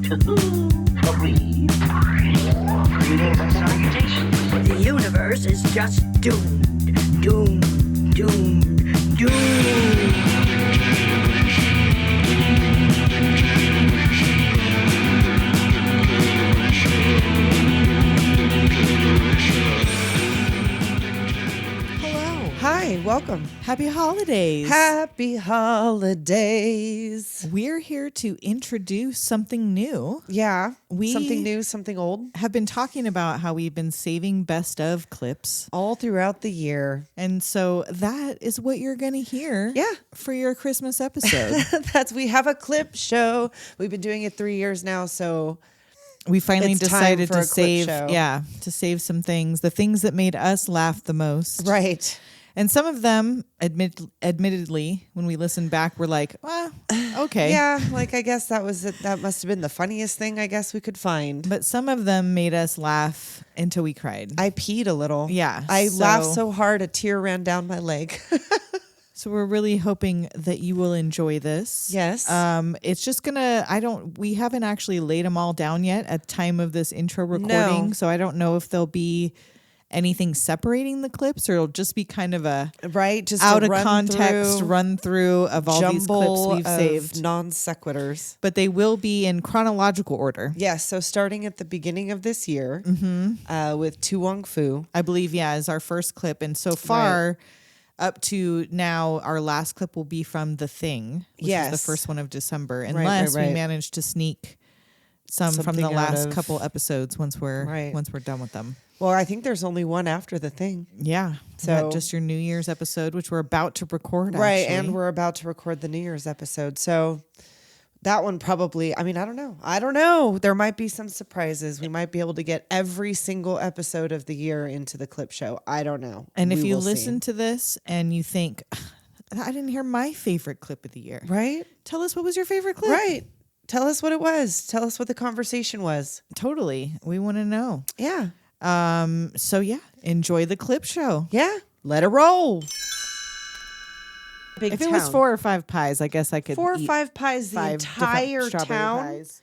Breathe. Breathing by salutations. The universe is just doomed. Doomed. Doomed. Doomed. Hi, welcome. Happy holidays. Happy holidays. We're here to introduce something new. Yeah, We something new, something old. have been talking about how we've been saving best of clips. All throughout the year. And so that is what you're going to hear Yeah. for your Christmas episode. We have a clip show. We've been doing it 3 years now, so We finally It's time decided for to a clip show. save some things, the things that made us laugh the most. right. And some of them, admittedly, when we listened back, we're like, well, okay. Yeah, like I guess that was it. That must have been the funniest thing I guess we could find. But some of them made us laugh until we cried. I peed a little. Yeah, I so- laughed so hard a tear ran down my leg. So we're really hoping that you will enjoy this. Yes. It's just we haven't actually laid them all down yet at time of this intro recording. No. So I don't know if there'll be anything separating the clips or it'll just be kind of a right? Just out a of context run through of all these clips we've saved. non sequiturs. But they will be in chronological order. Yes, so starting at the beginning of this year with Tu Wong Fu. I believe, is our first clip. And so far, up to now, our last clip will be from The Thing, which is the Yes. first one of December, right, unless we right. manage to sneak some from Something the out last of- couple episodes once we're Right. done with them. Well, I think there's only one after The Thing. Yeah. So- Just your New Year's episode, which we're about to record. Right, actually. and we're about to record the New Year's episode. So that one probably, I don't know. I don't know. There might be some surprises. We might be able to get every single episode of the year into the clip show. I don't know. And if We you will see. listen to this and you think, I didn't hear my favorite clip of the year. Right? Tell us what was your favorite clip. Right. Tell us what it was. Tell us what the conversation was. Totally. We want to know. Yeah. So enjoy the clip show. Yeah. Let it roll. Big If town. it was 4 or 5 pies, I guess I could 4 or eat 5 pies, the 5 different entire strawberry town. pies.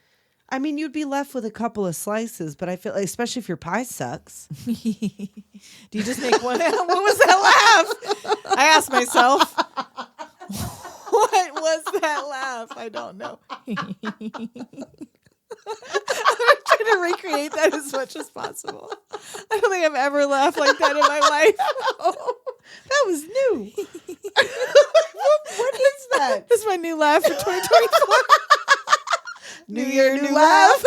I mean, you'd be left with a couple of slices, but I feel like, especially if your pie sucks. Do you just make one? What was that laugh? I asked myself, what was that laugh? I don't know. I'm trying to recreate that as much as possible. I don't think I've ever laughed like that in my life. That was new. what is that? This is my new laugh for 2024. New year, new laugh.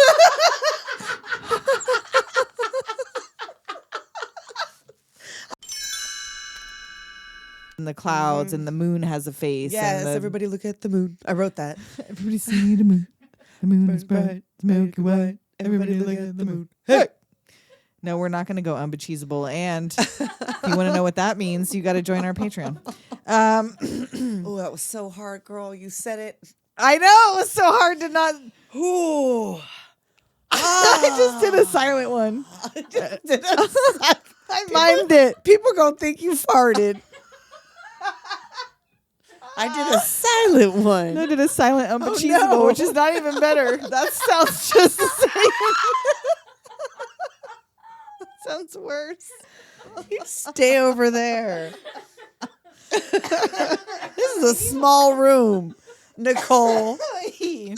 And the clouds and the moon has a face. Yes, and everybody look at the moon. I wrote that. everybody see the moon. The moon is Bright, bright, it's milky white. Everybody Everybody look at the moon. Hey! No, we're not going to go unbecheesable. And if you want to know what that means, you got to join our Patreon. Oh, that was so hard, girl. You said it. I know. It was so hard to not. Ooh. I just did a silent one. I mimed it. People gonna think you farted. I did a silent one. I did a silent unbecheesable, which is not even better. That sounds just the same. That sounds worse. You stay over there. This is a small room, Nicole. You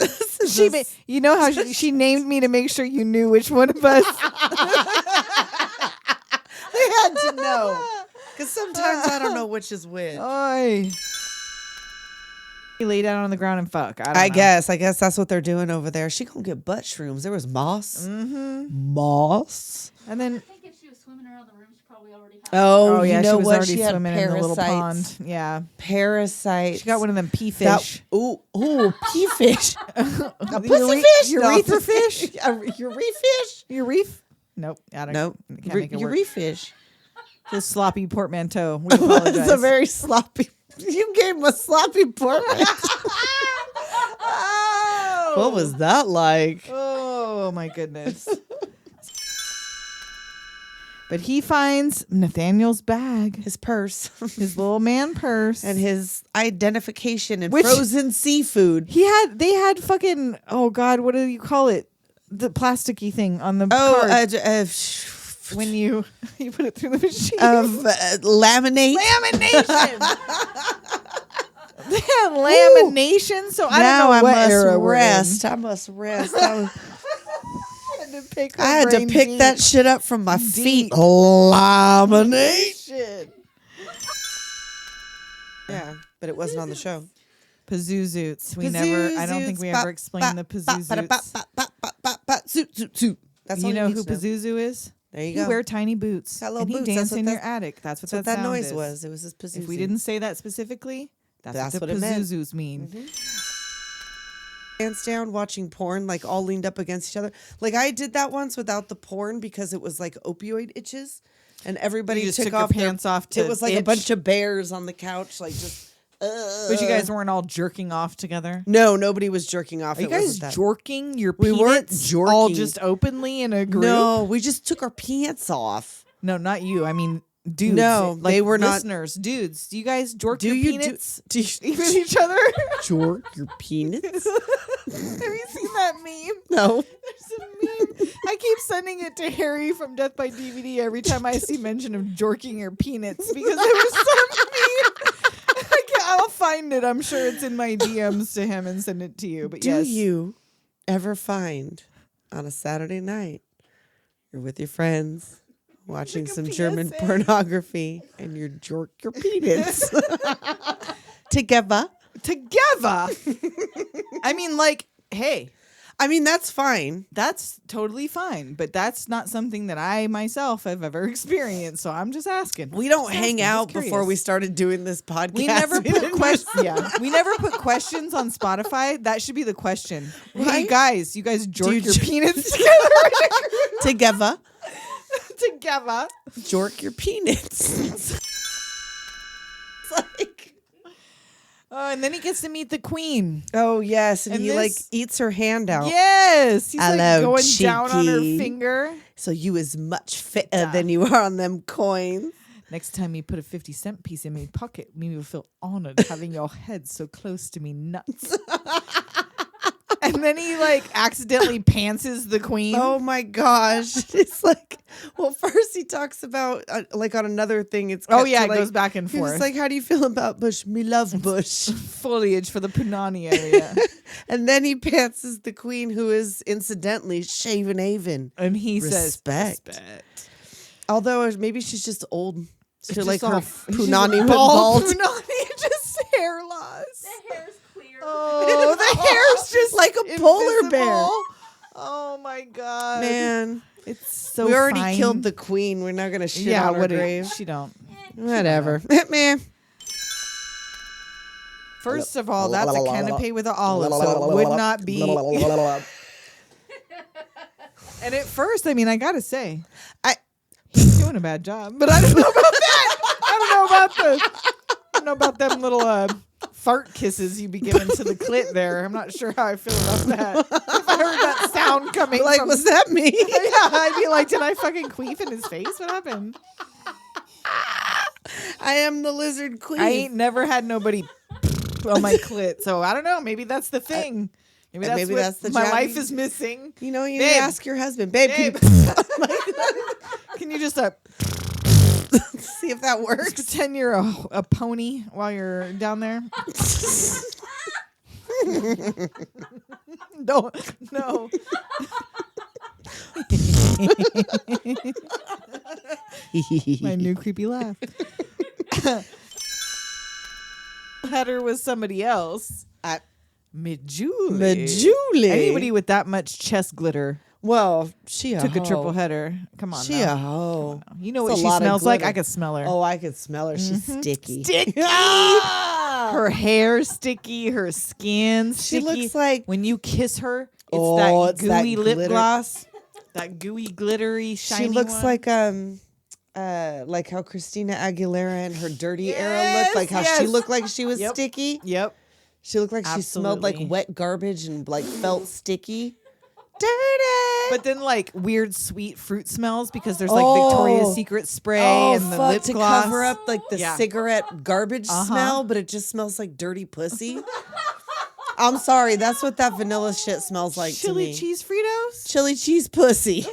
know how she named me to make sure you knew which one of us. They had to know. Because sometimes I don't know which is which. Oy. You lay down on the ground and fuck. I don't know. I guess that's what they're doing over there. She gonna get butt shrooms. There was moss. Mm-hmm. Moss. And then, I think if she was swimming around the room, she probably already had Oh, yeah, you know she was what? already She had swimming in the little parasites. pond. Yeah. Parasites. She got one of them pea fish. Ooh, pea fish. A The pussy fish? Urethra fish? Urethra? Your reef? Nope. I don't Nope. Can't make it work. Urethra. This sloppy portmanteau. We apologize. It's a very sloppy. You gave him a sloppy portmanteau. Oh. What was that like? Oh my goodness. But he finds Nathaniel's bag, His purse his little man purse, and his identification and Which- frozen seafood. they had fucking, oh God, what do you call it? the plasticky thing on the Oh, card when you put it through the machine. laminate. Lamination. They had lamination. So I Now don't know I what must era we're in. rest. I must rest. I I had to pick that shit up from my feet. Laminate. shit. Yeah, but it wasn't on the show. Pazoozoots. I don't think we ever explained the Pazoozoots. That's You know who Pazuzu is? There you He go. wear tiny boots. Got little and he boots. That's danced what in your that- attic. That's what That's what that that sound noise is. was. It was his Pazuzu. If we didn't say that specifically, that's what it the meant. Pazoozoots mean. Hands down watching porn, like all leaned up against each other. Like I did that once without the porn because it was like opioid itches, and everybody You just took took your off their pants off to It was like a itch? bunch of bears on the couch, like just. But you guys weren't all jerking off together. No, nobody was jerking off. Are you It guys wasn't that. jorking your We weren't peanuts all jorking. just openly in a group? No, we just took our pants off. No, not you. I mean, dudes. No, like they were not- listeners. Dudes, do you guys jork Do your you do- peanuts do you- with each other? Jork your penis? Have you seen that meme? No. There's a meme. I keep sending it to Harry from Death by DVD every time I see mention of jorking your peanuts because there was some meme. I'll find it. I'm sure it's in my DMs to him and send it to you. But Do yes. you ever find on a Saturday night you're with your friends watching Like a some German PSA. pornography and you jork your penis together? Together. I mean, like, hey, I mean, that's fine. that's totally fine. But that's not something that I myself have ever experienced. So I'm just asking. We don't Just hang asking, out just before curious. we started doing this podcast. We never put didn't- questions. Yeah, we never put questions on Spotify. That should be the question. Hey Right? guys, you guys jork you your j- penis together? together. Together. Jork your penis. It's like, Oh, and then he gets to meet the queen. oh yes, and, And he like this- eats her hand out. Yes, he's like Hello, going down on her cheeky. finger. So you is much fitter than you are on them coins. Next time you put a 50-cent piece in my pocket, me will feel honored having your head so close to me nuts. And then he like accidentally pantses the queen. Oh my gosh. It's like, well, first he talks about, like on another thing, it's Oh, cut yeah, to, it like, goes back and he was forth. like, how do you feel about Bush? Me love Bush. Foliage for the Punani area. And then he pantses the queen, who is incidentally Shaven Avon. And he Respect. says, respect. Although maybe she's just old. It's To like just her all- she's punani went bald. bald. Punani, just hair loss. The hair's clear. Oh, the hair's just Like a polar bear. invisible. Oh my god, Man, it's so. we already fine. killed the queen. We're not going to shit Yeah, on her what grave. she don't. Whatever. Man. First of all, that's a canapé with an olive, so it would not be. And at first, I mean, I gotta say, he's doing a bad job, but I don't know about that. I don't know about them little fart kisses you be giving to the clit there. I'm not sure how I feel about that. If I heard that sound coming, Like, from, was that me? yeah, I'd be like, did I fucking queef in his face? What happened? I am the lizard queen. I ain't never had nobody on my clit, so I don't know. Maybe that's the thing. Maybe that's maybe what that's the my job life you- is missing. You know, you Babe. need to ask your husband. Babe, Babe. Can you just see if that works? pretend you're a pony while you're down there? No. My new creepy laugh. Header was somebody else. Medjuli. Medjuli. Anybody with that much chest glitter Well, she took a triple header. Come on, She now. a hoe. You know It's what a she lot of smells like? glitter. I could smell her. Oh, I could smell her. She's sticky. Sticky. Ah! Her hair sticky. Her skin She sticky. looks like- when you kiss her, it's Oh, that it's that gooey lip glitter. gloss. That gooey, glittery, shiny She looks one. like how Christina Aguilera in her dirty era Yes, looked, like how yes. she looked like she was Yep. sticky. Yep. She looked like she smelled like Absolutely. wet garbage and like felt sticky. Dirty. But then like weird sweet fruit smells because there's like Oh. Victoria's Secret spray oh, and the fuck, lip to gloss. cover up like the Yeah. cigarette garbage Uh-huh. smell, but it just smells like dirty pussy. I'm sorry. That's what that vanilla shit smells like to Chili me. cheese Fritos? Chili cheese pussy.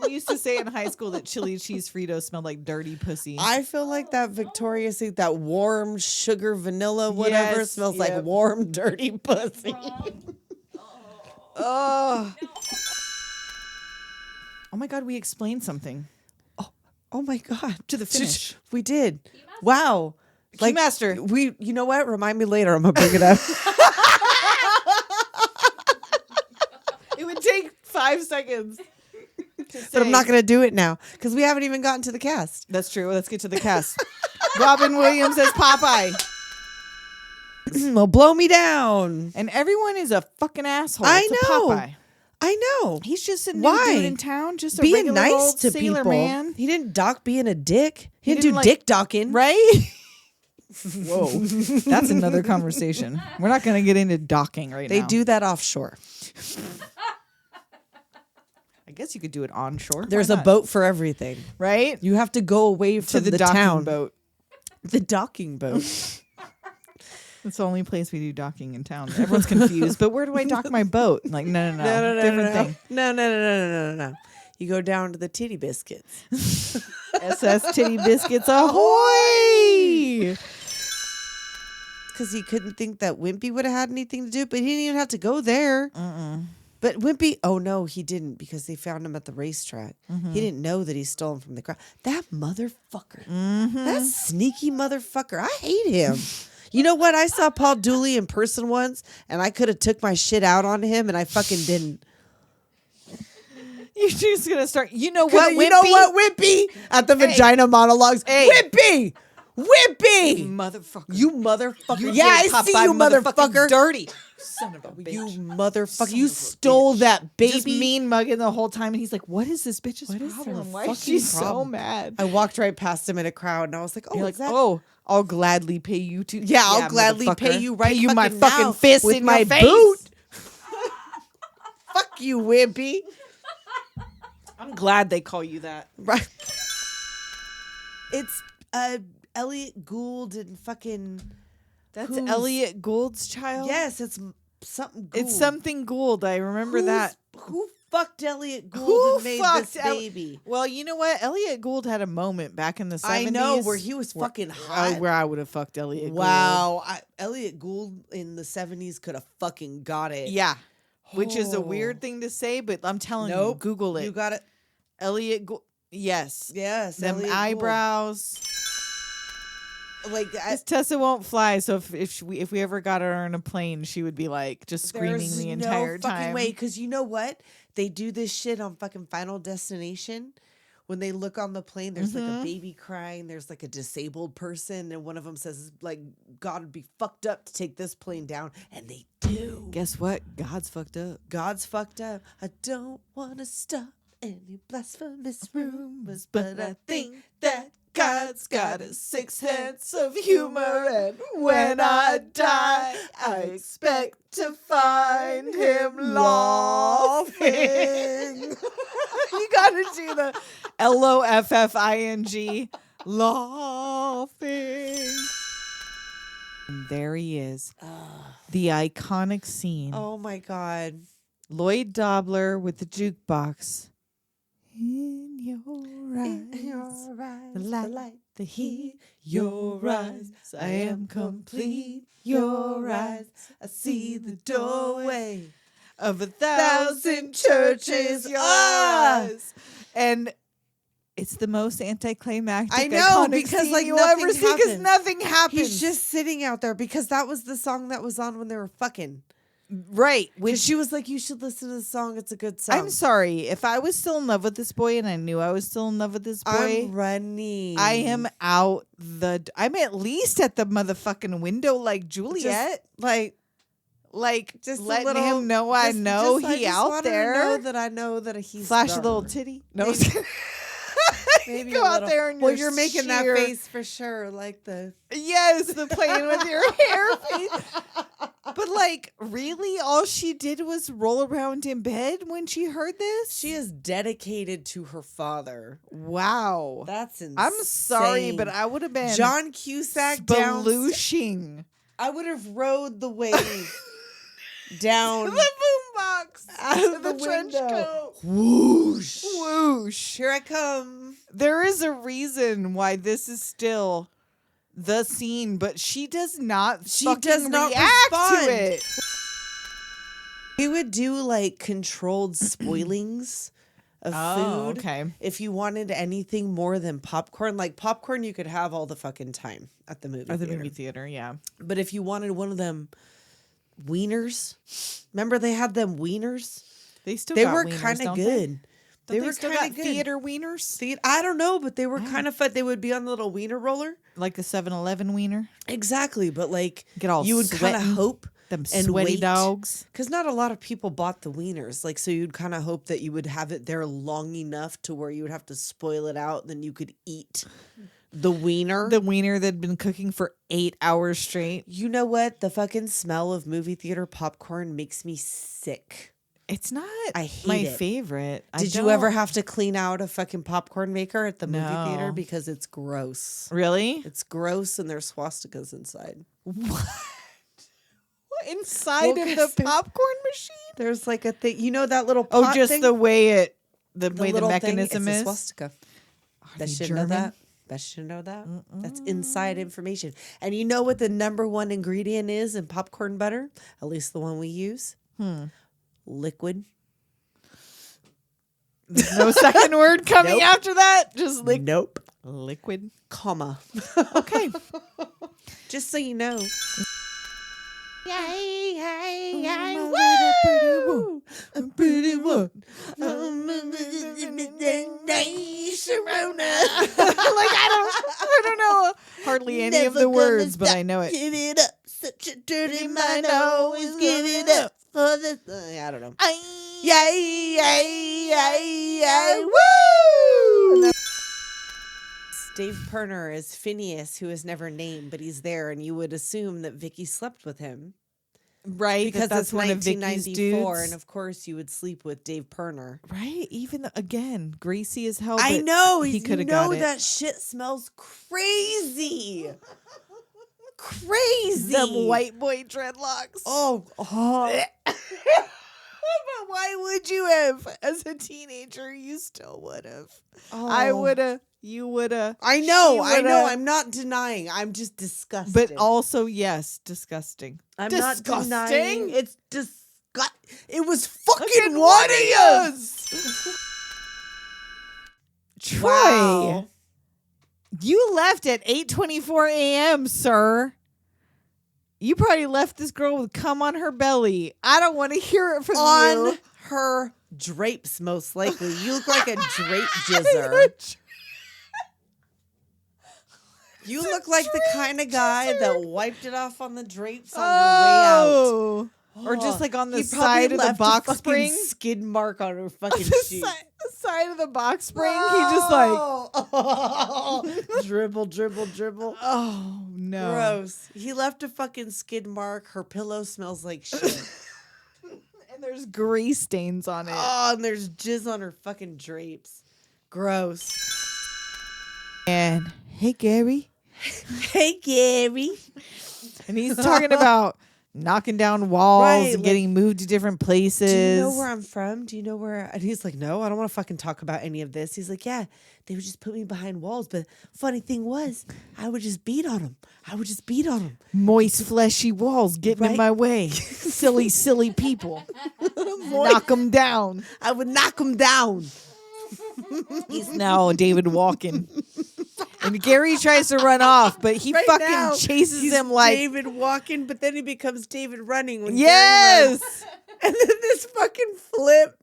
We used to say in high school that chili cheese Fritos smelled like dirty pussy. I feel like that Victoria's Secret, that warm sugar vanilla whatever Yes, smells yep. like warm dirty pussy. Oh. Oh my God, we explained something. Oh my god. To the finish. We did. Wow. Keymaster. We you know what? Remind me later. I'm gonna bring it up. It would take 5 seconds. But I'm not gonna do it now because we haven't even gotten to the cast. That's true. Let's get to the cast. Robin Williams as Popeye. Well, blow me down. And everyone is a fucking asshole. I to know. Popeye. I know. He's just a new Why? dude in town, just a Being regular nice old to sailor people. man. He didn't dock being a dick. He didn't didn't do like- dick docking. Right? Whoa. That's another conversation. We're not going to get into docking right They now. do that offshore. I guess you could do it onshore. There's Why a not? boat for everything. Right? You have to go away from To the docking town. boat. The docking boat. That's the only place we do docking in town. Everyone's confused. But where do I dock my boat? Like, no. Different thing. No. You go down to the titty biscuits. SS Titty Biscuits ahoy! Because he couldn't think that Wimpy would have had anything to do, but he didn't even have to go there. But Wimpy, oh no, he didn't because they found him at the racetrack. He didn't know that he stole him from the crowd. That motherfucker. That sneaky motherfucker. I hate him. You know what? I saw Paul Dooley in person once, and I could have took my shit out on him, and I fucking didn't. You're just going to start. You know Well, what, you know what, Wimpy? At the vagina monologues. Hey. Wimpy! Wimpy! Motherfucker. You motherfucker. You Yeah, I did see Popeye you, motherfucker. Dirty. Son of a bitch. You motherfucker. You stole that baby. Just mean mugging the whole time. And he's like, what is this bitch's What is problem? her Why is fucking she so problem? mad? I walked right past him in a crowd, and I was like, "Oh, You're is like, that?" oh, I'll gladly pay you to. Yeah, I'll gladly motherfucker. pay you right Pay you my fucking fucking now fist with in my your face. boot. Fuck you, Wimpy. I'm glad they call you that. Right. It's Elliot Gould and fucking. That's Who's- Elliot Gould's child? Yes, it's something. Gould. It's something Gould. I remember Who's- that. Who fucked Elliot Gould Who and made fucked this El- baby? Well, you know what? Elliot Gould had a moment back in the 70s. I know where he was fucking hot. Where I would have fucked Elliot Gould. Wow, Elliot Gould in the 70s could have fucking got it. Yeah. Which is a Oh. weird thing to say, but I'm telling Nope. you, Google it. You got it. Elliot Gould. Yes. Yes, Them Elliot Gould. eyebrows. Like This Tessa won't fly, so if we ever got her on a plane, she would be like just screaming there's the entire no fucking time. way. Because you know what? They do this shit on fucking Final Destination. When they look on the plane, there's like a baby crying. There's like a disabled person, and one of them says, "Like God would be fucked up to take this plane down," and they do. Guess what? God's fucked up. God's fucked up. I don't want to stop any blasphemous rumors, but I think that God's got a sixth sense of humor, and when I die, I expect to find him laughing. You gotta do the LOFFING, laughing. And there he is, the iconic scene. Oh my God. Lloyd Dobler with the jukebox. In your eyes, the light, the heat, your eyes, I am complete. Your eyes, I see the doorway of 1,000 churches. Your eyes, and it's the most anticlimactic. I know, iconic because, scene like, you'll nothing ever see, because happens. nothing happens. He's just sitting out there because that was the song that was on when they were fucking. right. When Which she was like, "You should listen to the song. It's a good song." I'm sorry, if I was still in love with this boy and I knew I was still in love with this boy, I'm running. I am out the. I'm at least at the motherfucking window, like Juliet, like just a letting little- him know I know I he just out want her to there. know that I know that he's Flash a done. little titty. No, Maybe- Maybe go a out little. there and well, you're making that sheer- face for sure, like the. Yes, the playing with your hair face. But like, really, all she did was roll around in bed when she heard this. She is dedicated to her father. Wow. That's insane. I'm sorry, but I would have been John Cusack down. splooshing. I would have rode the wave down The boombox. out of the the trench window. coat. Whoosh! Whoosh. Here I come. There is a reason why this is still the scene, but she does not. She fucking does not react respond. to it. We would do like controlled spoilings of food. Okay. If you wanted anything more than popcorn, like popcorn, you could have all the fucking time at the movie Or the theater. movie theater, yeah. But if you wanted one of them wieners, remember they had them wieners? They still They got were wieners, kind of don't good. They were still kind got of good. theater wieners, I don't know, but they were kind of fun. They would be on the little wiener roller. like the 7-Eleven wiener. Exactly, but like Get all you would kind of sweating. hope Them and sweaty wait. dogs. Because not a lot of people bought the wieners. Like, so you'd kind of hope that you would have it there long enough to where you would have to spoil it out. Then you could eat the wiener. The wiener that had been cooking for 8 hours straight. You know what? The fucking smell of movie theater popcorn makes me sick. It's not I hate my it. favorite. Did you ever have to clean out a fucking popcorn maker at the movie No. theater? Because it's gross. Really? It's gross and there's swastikas inside. What? Inside Well, of 'cause the popcorn machine? There's like a thing. You know that little Oh, pot just thing? the way it, the way the little thing, mechanism it's is. a swastika. they That should know German? that. That should know that. That's inside information. And you know what the number one ingredient is in popcorn butter? At least the one we use. Liquid. There's no second word coming Nope. after that. Just Nope. liquid. Comma. Okay. Just so you know. Yay, yay, yay, woo! A pretty one. I don't know hardly any of the words, but I know it. Give it up. Such a dirty mind. Always give it up for the. I don't know. Yay, yay, yay, yay, woo! Dave Perner is Phineas, who is never named, but he's there, and you would assume that Vicky slept with him Right, because that's it's one of Vicky's 1994, dudes. and of course you would sleep with Dave Perner. Right, even again, greasy as hell. I but know he you could have know got it. that shit smells crazy, crazy. Them white boy dreadlocks. Oh, But why would you have? As a teenager, you still would have. I Oh. would have. You would have. I know. She I know. woulda- I'm not denying. I'm just disgusted. But also, yes, disgusting. I'm not disgusting. denying. It's disgust. It was fucking Fucking one of yous. Troy, Wow. you left at 8:24 a.m., sir. You probably left this girl with cum on her belly. I don't want to hear it from On you. her drapes, most likely. You look like a drape jizzer. You look like the kind of guy that wiped it off on the drapes on your way out. Oh. Or just like on the He probably side of the left a box fucking spring. skid mark on her fucking The shoe. side of the box spring. He just like, dribble, dribble, dribble. oh no. Gross. He left a fucking skid mark. Her pillow smells like shit. And there's grease stains on it. Oh, and there's jizz on her fucking drapes. Gross. And hey, Gary. Hey, Gary. And he's talking about knocking down walls Right, and like, getting moved to different places. Do you know where I'm from? Do you know where? And he's like, no, I don't want to fucking talk about any of this. He's like, yeah, they would just put me behind walls. But funny thing was, I would just beat on them. I would just beat on them. Moist, fleshy walls getting in Right? my way. Silly, silly people. Knock them down. I would knock them down. He's now David walking. And Gary tries to run off, but he Right fucking now, chases he's him like, David walking, but then he becomes David running. When Gary yes. runs. And then this fucking flip.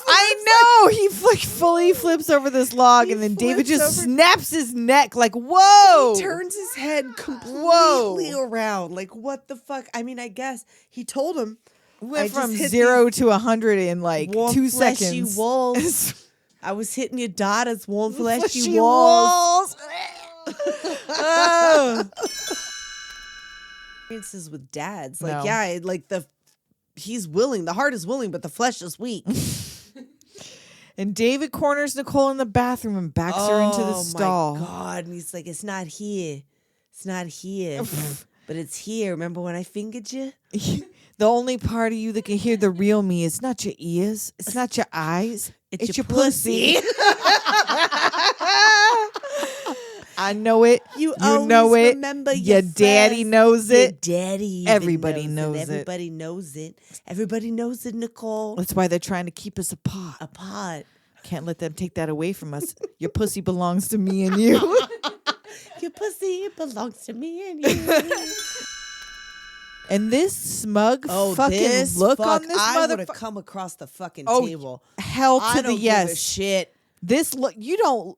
I know. He fully flips over this log, He and then David flips just over- snaps his neck like, whoa. He turns his head completely Whoa. around. Like, what the fuck? I mean, I guess he told him. Went I just from hit 0 to 100 in like warm 2 fleshy seconds. walls. I was hitting your daughters warm fleshy, Fleshy walls. Oh. Experiences with dads, like No. yeah, like he's willing. The heart is willing, but the flesh is weak. And David corners Nicole in the bathroom and backs her into the stall. Oh my god! And he's like, "It's not here. It's not here." but it's here. Remember when I fingered you? The only part of you that can hear the real me is not your ears. It's not your eyes. It's your pussy. I know it. You know it. Remember your daddy knows it. Your daddy even Everybody knows it. Everybody knows it. Everybody knows it, Nicole. That's why they're trying to keep us apart. Can't let them take that away from us. Your pussy belongs to me and you. Your pussy belongs to me and you. And this smug fucking this look fuck, on this I would have motherfucker. come across the fucking Oh, table. Hell to I the don't yes. give a shit. This look, you're gonna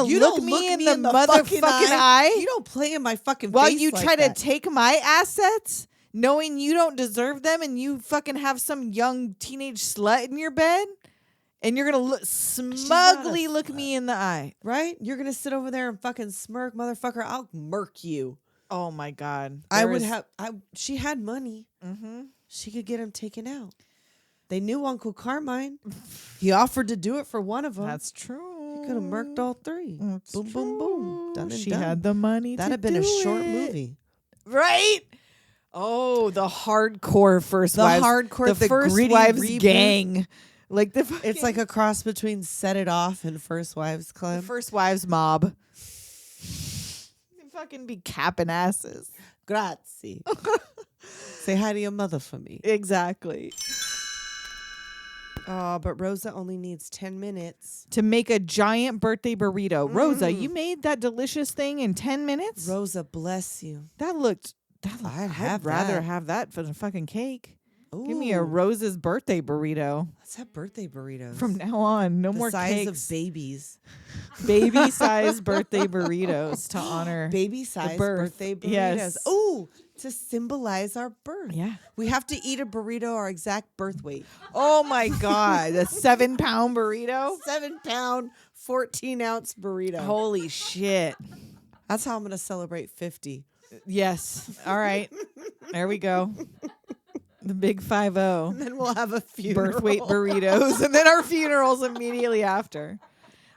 You look don't me in me the motherfucking eye. You don't play in my fucking While face you like try that. to take my assets, knowing you don't deserve them, and you fucking have some young teenage slut in your bed, and you're gonna smugly look me in the eye. Right? You're gonna sit over there and fucking smirk, motherfucker. I'll murk you. Oh my god! She had money. Mm-hmm. She could get him taken out. They knew Uncle Carmine. He offered to do it for one of them. That's true. He could have murked all three. That's boom, boom, boom. Done and She done. had the money. That'd have been a short movie. Right? Oh, the hardcore First Wives. The First gritty Wives reboot. gang. Like It's like a cross between Set It Off and First Wives Club. the First Wives mob. They fucking be capping asses. Grazie. Say hi to your mother for me. Exactly. Oh, but Rosa only needs 10 minutes. To make a giant birthday burrito. Rosa, you made that delicious thing in 10 minutes? Rosa, bless you. I'd rather that. have that for the fucking cake. Ooh. Give me a Rosa's birthday burrito. Let's have birthday burritos. From now on, no the more size cakes. of babies. Baby-sized birthday burritos to honor Baby-sized birth. birthday burritos. Yes. Oh, to symbolize our birth. Yeah. We have to eat a burrito our exact birth weight. Oh my God, a 7-pound burrito? 7-pound, 14-ounce burrito. Holy shit. That's how I'm going to celebrate 50. Yes. All right. There we go. The big 5-0. And then we'll have a funeral. Birth weight burritos. And then our funerals immediately after.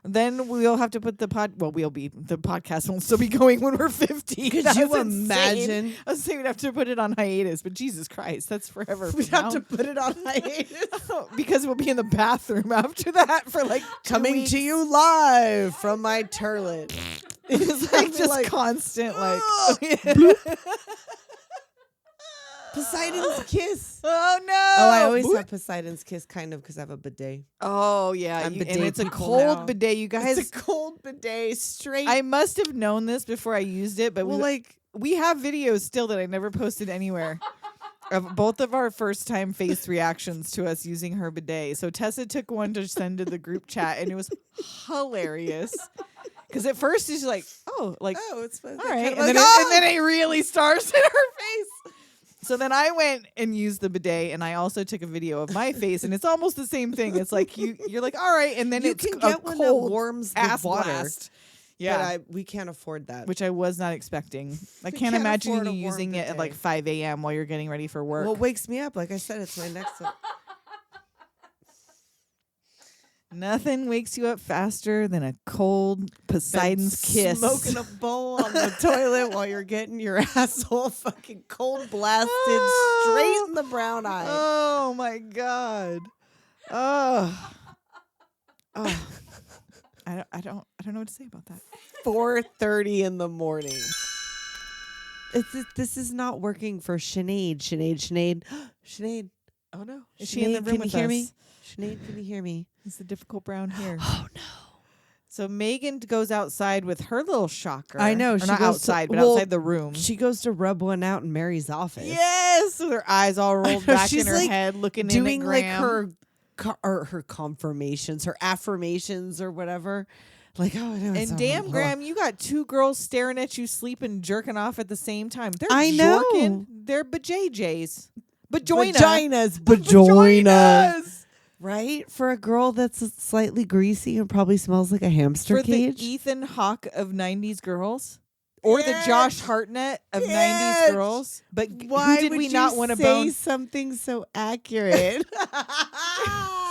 Then we'll have to put the podcast won't still be going when we're 50. Could That's you insane. imagine? I was saying we'd have to put it on hiatus, but Jesus Christ, that's forever. We'd from have now. to put it on hiatus. Because we'll be in the bathroom after that for like 2 Coming weeks. to you live from my turlet. It's like just constant like Poseidon's kiss. oh no. Oh, I always have Poseidon's kiss kind of because I have a bidet. Oh yeah, I'm and bidet it's a people cold now. bidet, you guys. It's a cold bidet straight. I must have known this before I used it, but well, we have videos still that I never posted anywhere of both of our first time face reactions to us using her bidet. So Tessa took one to send to the group chat, and it was hilarious. Because at first she's like, it's all right, and then it really stars in her face. So then I went and used the bidet, and I also took a video of my face, and it's almost the same thing. It's like you're like, all right, and then you it's can a get one that cold warms the ass water. blast. Yeah, But we can't afford that. which I was not expecting. I can't can't imagine afford you a warm using it at bidet. like 5 a.m. while you're getting ready for work. What wakes me up? Like I said, it's my next. Nothing wakes you up faster than a cold Poseidon's kiss. Smoking a bowl on the toilet while you're getting your asshole fucking cold blasted straight in the brown eye. Oh my God. Oh. I don't know what to say about that. 4:30 in the morning. This is not working for Sinead. Sinead. Oh no. Is she in the room can with you hear us? me? Sinead, can you hear me? It's the difficult brown hair. Oh no. So Megan goes outside with her little shocker. I know, Or she not goes outside, to- but well, outside the room. She goes to rub one out in Mary's office. Yes, with her eyes all rolled know, back she's in her like head, looking doing in like Graham. her confirmations, her affirmations, or whatever. Like, oh, I know. And damn, Graham, you got 2 girls staring at you, sleeping, jerking off at the same time. They're I know. jorking. They're bajayjays. Vaginas. Right? For a girl that's slightly greasy and probably smells like a hamster For cage. the Ethan Hawke of 90s girls. Or Yes. the Josh Hartnett of Yes. 90s girls. But Why who did would we you not want to say bone? something so accurate?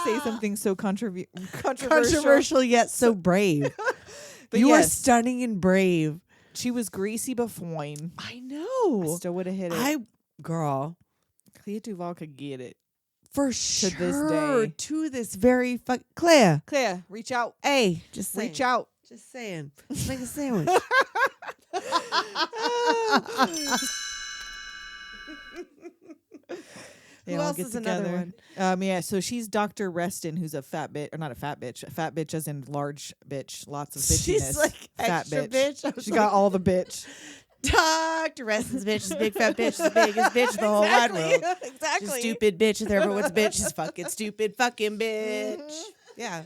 Say something so controversial. Controversial yet so brave. But you are yes, stunning and brave. she was greasy before. I know. know. Still would have hit it. Girl, Clea Duval could get it. for this sure. day. To this very Claire. Clea, reach out. Hey, just saying. Reach out. Just saying. Let's make a sandwich. They Who all else get is another together. one? Yeah, so she's Dr. Reston, who's a fat bitch, or not a fat bitch as in large bitch, lots of bitchiness. She's like fat extra bitch. I was She got all the bitch. Dr. Reston's bitch. She's a big fat bitch. She's the biggest bitch in the whole wide world. Exactly. She's stupid bitch. If there ever was a bitch, she's fucking stupid fucking bitch. Yeah.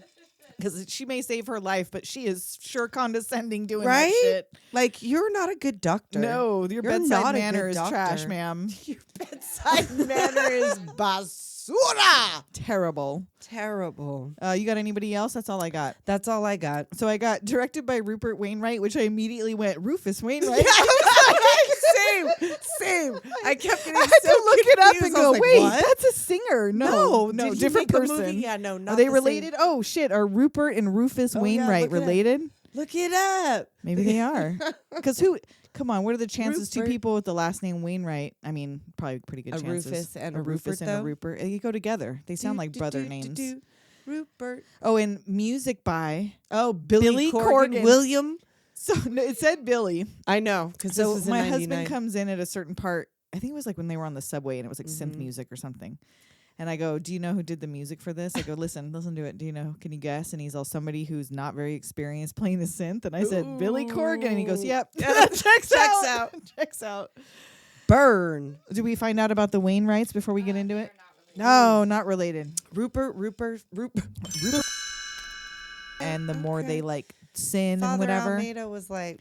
Because she may save her life, but she is sure condescending doing Right? that shit. Like, you're not a good doctor. No, your You're bedside not a manner good is doctor. trash, ma'am. Your bedside manner is basura. Terrible. Terrible. You got anybody else? That's all I got. That's all I got. So I got directed by Rupert Wainwright, which I immediately went, Rufus Wainwright. Same. I kept getting I had so to look it up confused. and I was go, like, wait, what? that's a singer. No, Did he different make a person. movie? Yeah, no, not Are they the related? same. Oh, shit. Are Rupert and Rufus Oh, yeah, Wainwright look it up. related? Look it up. Maybe they are. Because come on, what are the chances two Rupert. people with the last name Wainwright? I mean, probably pretty good A chances. Rufus and a a Rufus Rupert, and a though? Rupert. They go together. They sound like brother names. Rupert. Oh, and music by. Oh, Billy Corgan. William. So no, it said Billy. I know, because So this was in my 99. husband comes in at a certain part. I think it was like when they were on the subway and it was like synth music or something. And I go, do you know who did the music for this? I go, listen to it. Do you know? Can you guess? And he's all somebody who's not very experienced playing the synth. And I said, Billy Corgan. And he goes, yep. Checks out. Checks out. Burn. Do we find out about the Wainwrights before we get into it? No, not related. Rupert. And the more Okay. they like sin Father and whatever. Almeida was like,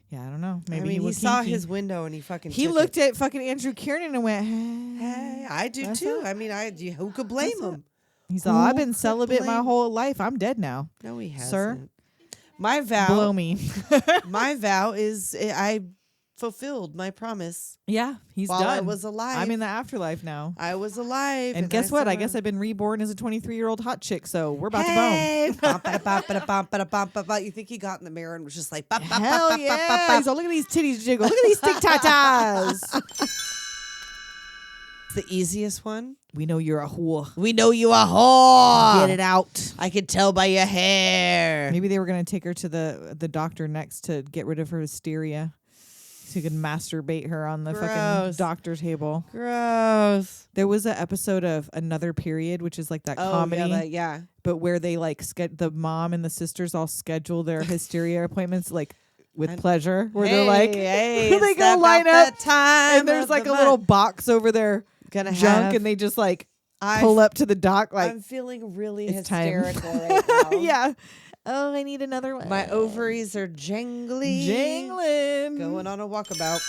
Yeah, I don't know. Maybe I mean, he he was saw kinky. his window and he fucking He took looked it. at fucking Andrew Kiernan and went, Hey, I do That's too. it. I mean, who could blame That's it. him? He's all, I've Who been could celibate my blame- whole life. I'm dead now. No, he hasn't. Sir? My vow. Blow me. My vow is I fulfilled my promise Yeah, he's while I done. was alive. I'm in the afterlife now. I was alive. And guess what? I said, guess I've been reborn as a 23-year-old hot chick, so we're about hey, bum, ba, da, bum, ba, da, bum, ba, da, bum, ba, ba. You think he got in the mirror and was just like, to bone. Hell yeah. He's all, look at these titties jiggle. Look at these stick tatas. the easiest one. We know you're a whore. We know you a whore. Get it out. I could tell by your hair. Maybe they were going to take her to the doctor next to get rid of her hysteria. So you could masturbate her on the fucking Gross. doctor table. Gross. There was an episode of Another Period, which is like that comedy, Yeah. but where they like the mom and the sisters all schedule their hysteria appointments like with pleasure, where they're like, hey, they it's go about line that up, time and there's of like the a little month. box over their Gonna junk, have- and they just like I pull up to the dock like, I'm feeling really it's time. hysterical right now. yeah. Oh, I need another one. My ovaries are jangly. jangling, Going on a walkabout.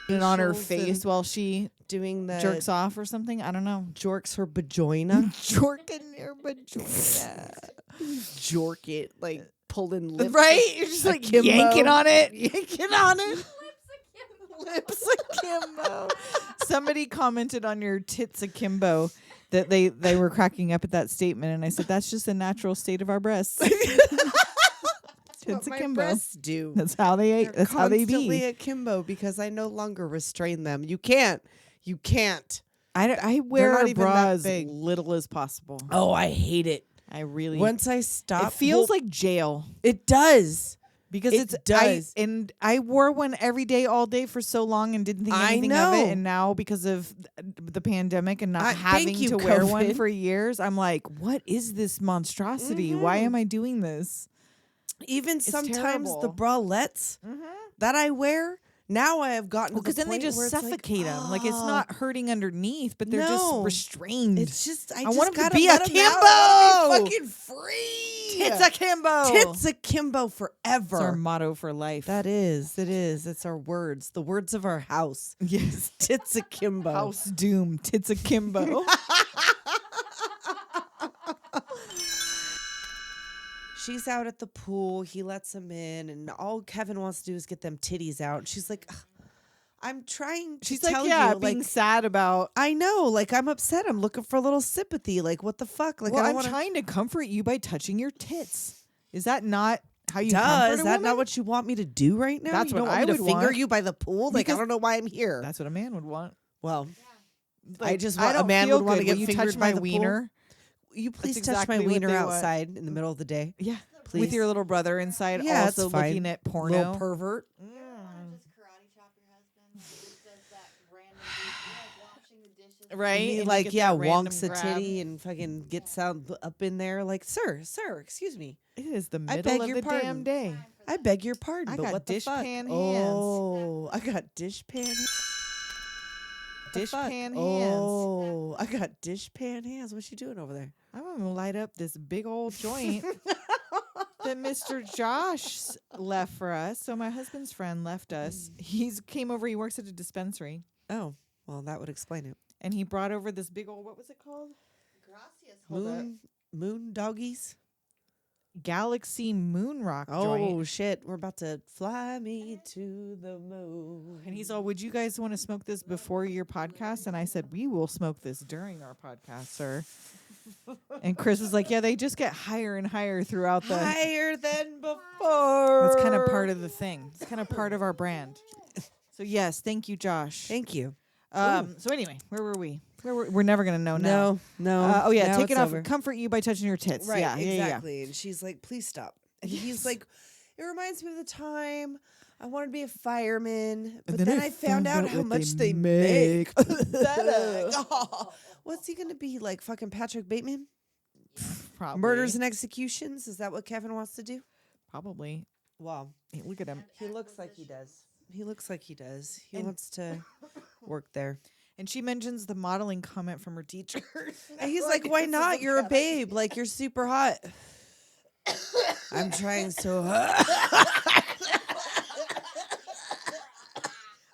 and on her facials face and while she Doing the jerks off or something. I don't know. jorks her vagina. Jorking your vagina. Jork it, like pulling lips. Right? You're just like akimbo. yanking on it. Yanking on it. Lips akimbo. Somebody commented on your tits akimbo that they were cracking up at that statement, and I said that's just a natural state of our breasts. Tits What my akimbo. breasts do. That's how they. They're That's how they constantly be. akimbo because I no longer restrain them. You can't. You can't. I wear not a even bra that as big. little as possible. Oh, I hate it. I really. Once I stop, it feels well, like jail. it does. Because It it's does. I wore one every day, all day for so long, and didn't think I anything of know. it. And now, because of the pandemic and not Thank having you, to wear one COVID. for years, I'm like, what is this monstrosity? Why am I doing this? Even sometimes terrible. the bralettes that I wear, now I have gotten Well, to the because then they point just where it's suffocate them. Like it's oh, not hurting underneath, but they're No. just restrained. It's just I want just 'em to gotta be let 'em akimbo. out and be fucking free. Tits akimbo. Tits akimbo forever. That's our motto for life. That is. It is. It's our words. The words of our house. yes. Tits akimbo. House doom. Tits akimbo. She's out at the pool. He lets him in, and all Kevin wants to do is get them titties out. And she's like, "Ugh, I'm trying to She's tell like, yeah, you, being like, sad about. I know, like, I'm upset. I'm looking for a little sympathy. Like, what the fuck? Like, Well, I I'm don't want trying to comfort you by touching your tits. Is that not how you Duh, comfort is a that woman? not what you want me to do right now? That's you what don't want I me would to finger want. you by the pool? Like, Because I don't know why I'm here. That's what a man would want. Well, Like, just I want a don't man feel would want to good get when you fingered touch by my the pool. wiener. You please touch exactly my what wiener they want. outside in the middle of the day. Yeah, Please. with your little brother inside, Yeah, also it's fine. looking at porno. Little pervert. Just karate chop your husband. Just does that random, washing the dishes. Right? And he And you like, get yeah, that random wonks a grab. titty and fucking gets up in there like, sir, excuse me. It is the I middle beg of your the damn pardon. day. I beg your pardon, I but got what the fuck? dishpan hands. Oh, I got dishpan. Dishpan hands. Oh, I got dishpan hands. What's she doing over there? I'm gonna light up this big old joint that Mr. Josh left for us. So my husband's friend left us. He's came over. He works at a dispensary, Oh, well, that would explain it. and he brought over this big old, what was it called? Gracias. Hold up. Moon doggies. Galaxy Moon Rock Oh joint. shit, we're about to fly me to the moon. And he's all, would you guys want to smoke this before your podcast? And I said, we will smoke this during our podcast, sir. And Chris was like, yeah, they just get higher and higher throughout the. Higher than before. That's kind of part of the thing. It's kind of part of our brand. So yes, thank you, Josh. Thank you. So anyway, where were we? We're never gonna know now. No. Oh yeah, now take it's it off. over. Comfort you by touching your tits. Right, Yeah, exactly. And she's like, please stop. And he's Yes. like, it reminds me of the time I wanted to be a fireman, but then then I I found out how what much they they make. make. What's he gonna be like? Fucking Patrick Bateman? Probably. Murders and executions? Is that what Kevin wants to do? Probably. Wow. Hey, look at him. He looks like he does. He looks like he does. He And- wants to work there. And she mentions the modeling comment from her teacher. And he's like, why not? You're a babe. Like, you're super hot. I'm trying so hard.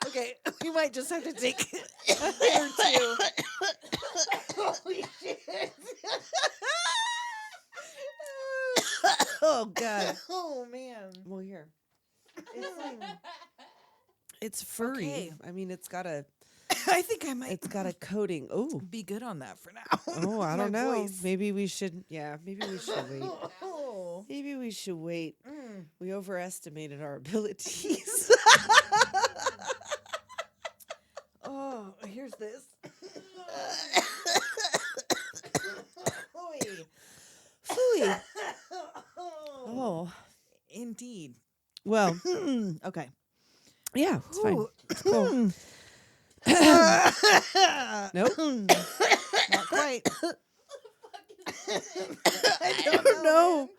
Okay, we might just have to take a hit or two. Holy shit. Oh, God. Oh man. Well, here. It's furry. Okay. I mean, it's got a It's got a coating. Oh. be good on that for now. Oh, I don't My know. voice. Maybe we should. Yeah, maybe we should wait. Oh. Maybe we should wait. Mm. We overestimated our abilities. Oh, here's this. Phooey. Oh. Indeed. Well, Okay. yeah, it's fine. It's cool. Nope. Not quite. I don't know.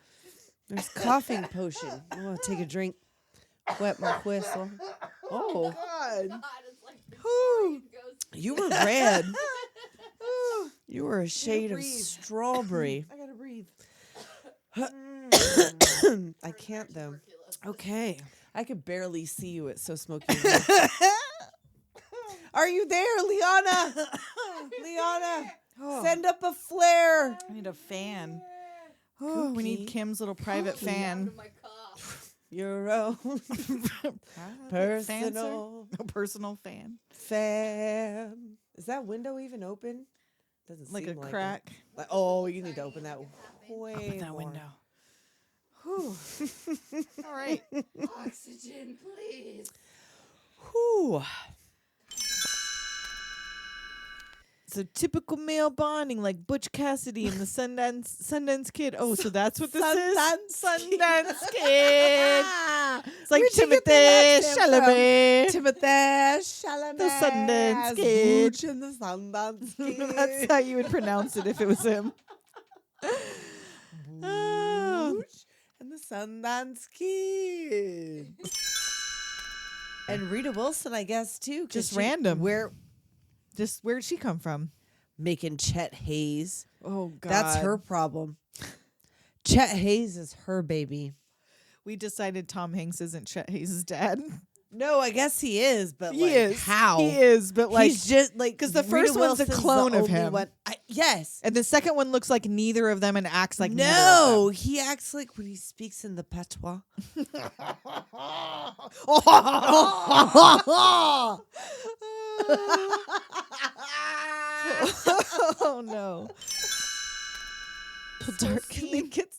There's coughing potion. I'm gonna take a drink. Wet my whistle. Oh, God. you were red. You were a shade of breathe. strawberry. I gotta breathe. I can't though. Okay. I could barely see you. It's so smoky. in here. Are you there, Liana? Liana, Oh, send up a flare. I need a fan. Oh, we need Cookie. Kim's little private fan. Your own Fancer? personal A personal fan. fan. Is that window even open? Doesn't Like a seem crack. It. Like, oh, you need to open that way Open that more. window. Whew. All right. Oxygen, please. Whew. So typical male bonding, like Butch Cassidy and the Sundance Kid. Oh, so that's what this is? Sundance Kid. It's like Where'd you get that Timothy accent from? Chalamet. Timothy Chalamet. The Sundance Kid. Booch and the Sundance Kid. That's how you would pronounce it if it was him. Oh. Booch and the Sundance Kid. And Rita Wilson, I guess, too. 'cause Just she- random. Where Just where'd she come from? making Chet Hayes. Oh God, That's her problem. Chet Hayes is her baby. We decided Tom Hanks isn't Chet Hayes' dad. No, I guess he is, but He like, is. how? He is, but like, he's just like 'cause the Rita first one's a Wilson's clone the of only him. one- yes. and the second one looks like neither of them and acts like neither of No, he acts like when he speaks in the patois. Oh no. Dark and it gets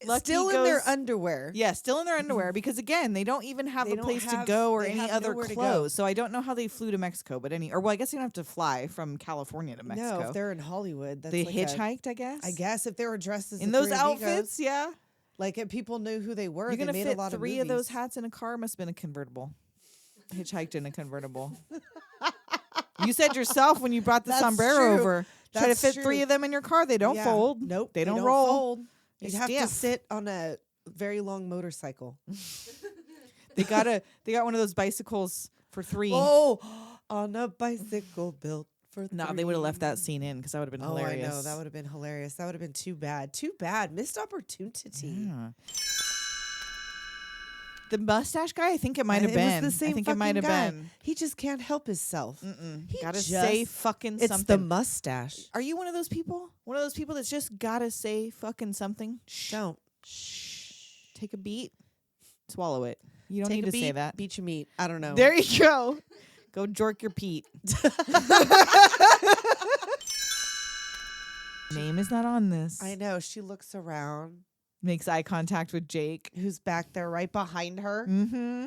Lucky Still in their goes- underwear. Yeah, still in their underwear because again, they don't even have They a don't place to have- go or they any have other nowhere to go. clothes. So I don't know how they flew to Mexico, but well, I guess they don't have to fly from California to Mexico. No, if they're in Hollywood, that's they like hitchhiked, I guess. I guess if they were dressed as in the those three amigos, outfits, yeah. like if people knew who they were, You're they gonna made fit a lot 3 of of those movies. hats in a car. Must have been a convertible. Hitchhiked in a convertible. You said yourself when you brought the That's sombrero true. over. Try to That's fit true. 3 of them in your car. They don't Yeah. fold. Nope, They don't roll. fold. They You'd have to stiff. sit on a very long motorcycle. They got one of those bicycles for 3. Oh, on a bicycle built for No, three. they would have left that scene in because that would have been Oh, hilarious. I know. That would have been hilarious. That would have been too bad. Too bad. Missed opportunity. Yeah. The mustache guy, I think it might have It been. was the same I think it might have fucking guy. been. He just can't help himself. He Gotta just- say fucking It's something. the mustache. Are you one of those people? One of those people that's just gotta say fucking something? Don't. Take a beat. Swallow it. You don't Take need a to say that. Beat your meat. I don't know. There you go. Go jork your Pete. Name is not on this. I know. She looks around. Makes eye contact with Jake. Who's back there right behind her? Mm-hmm.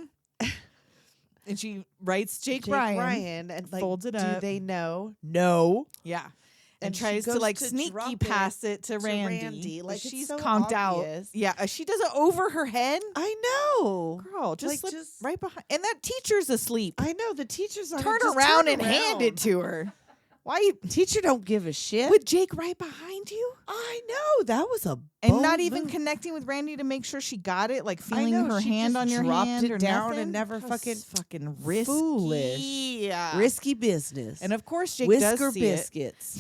And she writes Jake Ryan. and like, folds it do up. they know? No. Yeah. And And she tries to goes like to sneaky drop it pass it to to Randy. Randy, but like, it's she's so conked obvious. out. Yeah, she does it over her head. I know. Girl, just Like, slip just- right behind. And that teacher's asleep. I know. The teacher's on Turn it. Just around turn and hand it to her. Why you Teacher don't give a shit. with Jake right behind you? I know. That was a And not bold even move. connecting with Randy to make sure she got it, like I feeling know, her she hand just on your dropped hand it or down nothing. and never That was fucking risky. foolish. Yeah. Risky business. And of course Jake Whisker does see biscuits.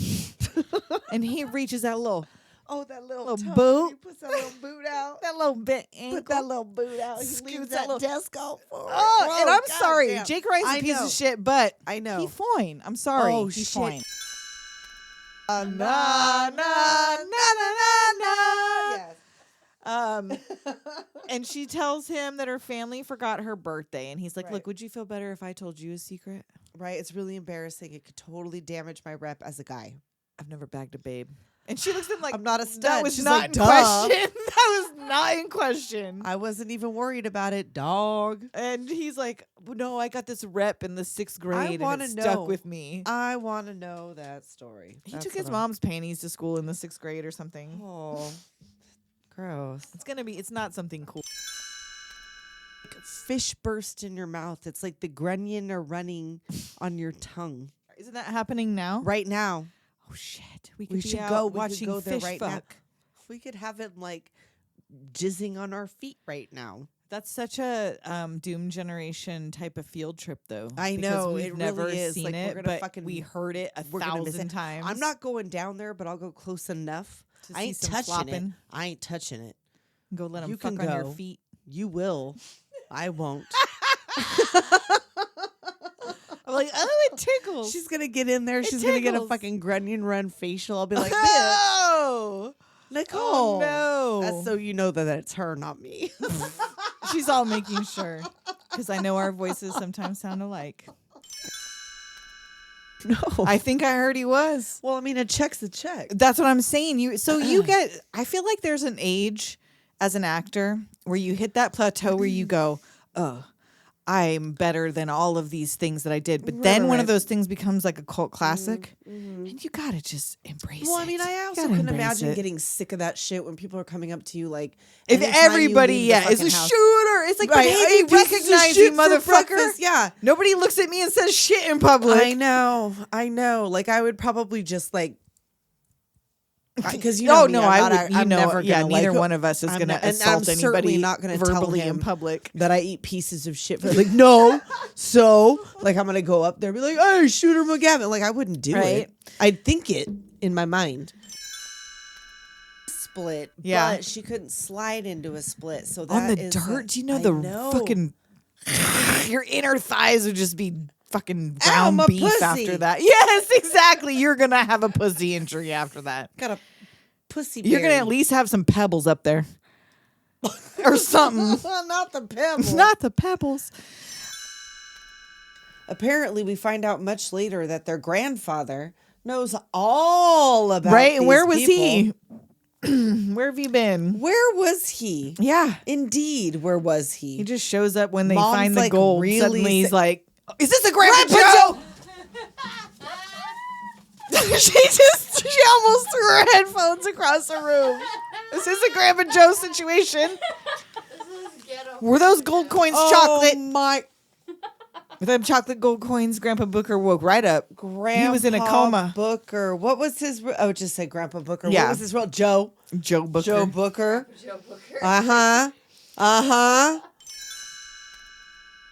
it. And he reaches that little Oh, that Little toe. boot. He puts that little boot out. that little bit ankle. Put that little boot out. He Scoots leaves that that little- desk out for it. Oh, and I'm God sorry. damn. Jake Ryan's I a piece know. of shit, but I know. he fine. I'm sorry. Oh, he's shit. fine. Na, na, na, na, na. Yes. And she tells him that her family forgot her birthday, and he's like, Right. "Look, would you feel better if I told you a secret? Right. It's really embarrassing. It could totally damage my rep as a guy. I've never bagged a babe." And she looks at him like, I'm not a That stud. was She's not like, in "Duh." question. That was not in question. I wasn't even worried about it, dog. And he's like, well, "No, I got this rep in the 6th grade, and wanna it know. stuck with me." I want to know that story. He That's took what his I'm- mom's panties to school in the 6th grade or something. Oh, gross. It's not something cool. Fish burst in your mouth. It's like the grunion are running on your tongue Isn't that happening now? right now. Oh shit. We We could should be out go. We could watching go there fish right fuck. now. We could have him like jizzing on our feet right now. That's such a Doom Generation type of field trip, though. I because know, we've it really never is. seen Like, we're it, gonna but fucking- we heard it we're gonna miss 1,000 it. times. I'm not going down there, but I'll go close enough. To I see ain't some touching flopping. it. I ain't touching it. Go let them You fuck can on your go. feet. You will. I won't. I'm like, oh, it tickles. She's gonna get in there. It She's gonna get a tickles. fucking grunion run facial. I'll be like, bitch, oh, Nicole. oh no. That's so you know that it's her, not me. She's all making sure. Because I know our voices sometimes sound alike. No. I think I heard he was. Well, I mean, a check's a check. That's what I'm saying. You get, I feel like there's an age as an actor where you hit that plateau where you go, oh, I'm better than all of these things that I did. But then one of those things becomes like a cult classic. And you gotta just embrace it. Well, I mean, I You also gotta can embrace imagine it. getting sick of that shit when people are coming up to you like, If anytime you everybody, leave the yeah, is a fucking house- shooter. It's like, Right, but I hey, eat they pieces of recognize shit you, for motherfucker. breakfast, yeah. Nobody looks at me and says shit in public. I know. Like, I would probably just like, because you Oh know me, no, I'm never. never Yeah, gonna, neither like, one of us is I'm gonna not- and assault I'm certainly anybody not gonna tell verbally in him public. that I eat pieces of shit. Like, no. So, like, I'm gonna go up there and be like, "Hey, Shooter McGavin." Like, I wouldn't do Right. it. I'd think it in my mind. Split, Yeah. but she couldn't slide into a split. So On that the is dirt, do you know I the fucking your inner thighs would just be fucking ground my beef pussy. after that. Yes, exactly. You're gonna have a pussy injury after that. got a pussy. You're gonna at least have some pebbles up there. Or something. not the pebble. Not the pebbles. Apparently, we find out much later that their grandfather knows all about Right? And these where was people. he? Where have you been? Where was he? Yeah. Indeed, where was he? He just shows up when they Mom's, find the like, gold. really Suddenly he's sa- like, is this a Grandpa Grandpa Joe? she almost threw her headphones across the room. Is this a Grandpa Joe situation? Were those gold coins chocolate? Oh my With them chocolate gold coins, Grandpa Booker woke right up. Grandpa He was in a coma. Booker. What was his? Just say Grandpa Booker. Yeah. What was his real? Joe. Joe Booker. Joe Booker. Joe Booker.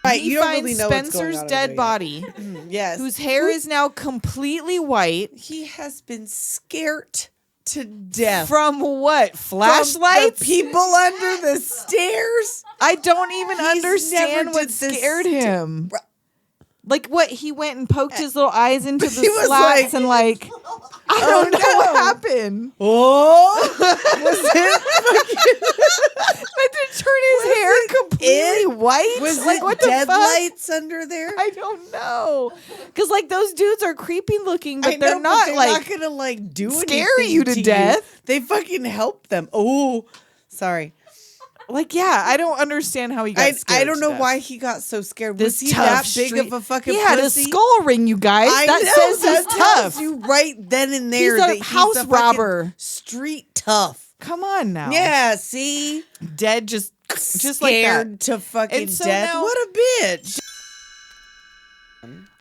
Right, He you don't finds really know what's going Spencer's on over dead there body, yet. Yes. whose hair is now completely white. He has been scared to death. From what? From Flashlights? the people under the stairs. I don't even He's understand never what did this scared to- him. Like what? He went and poked his little eyes into the He was slats like- and like, I Oh, don't know what no. happened. Oh, was it? Like to turn his hair completely white? Was like it what the fuck? deadlights under there? I don't know. Because like those dudes are creepy looking, but I they're know, not they're like not gonna like do scare anything you to death. They fucking help them. Oh, sorry. like yeah. I don't understand how he got scared. I don't to know death. why he got so scared. This Was he tough that big street- of a fucking He had pussy? a skull ring, you guys. I that know, says that he's tells tough. you right then and there He's a that house he's a fucking robber. street tough. Come on now. Yeah, see, Dead just like scared that. to fucking And so death. now- What a bitch!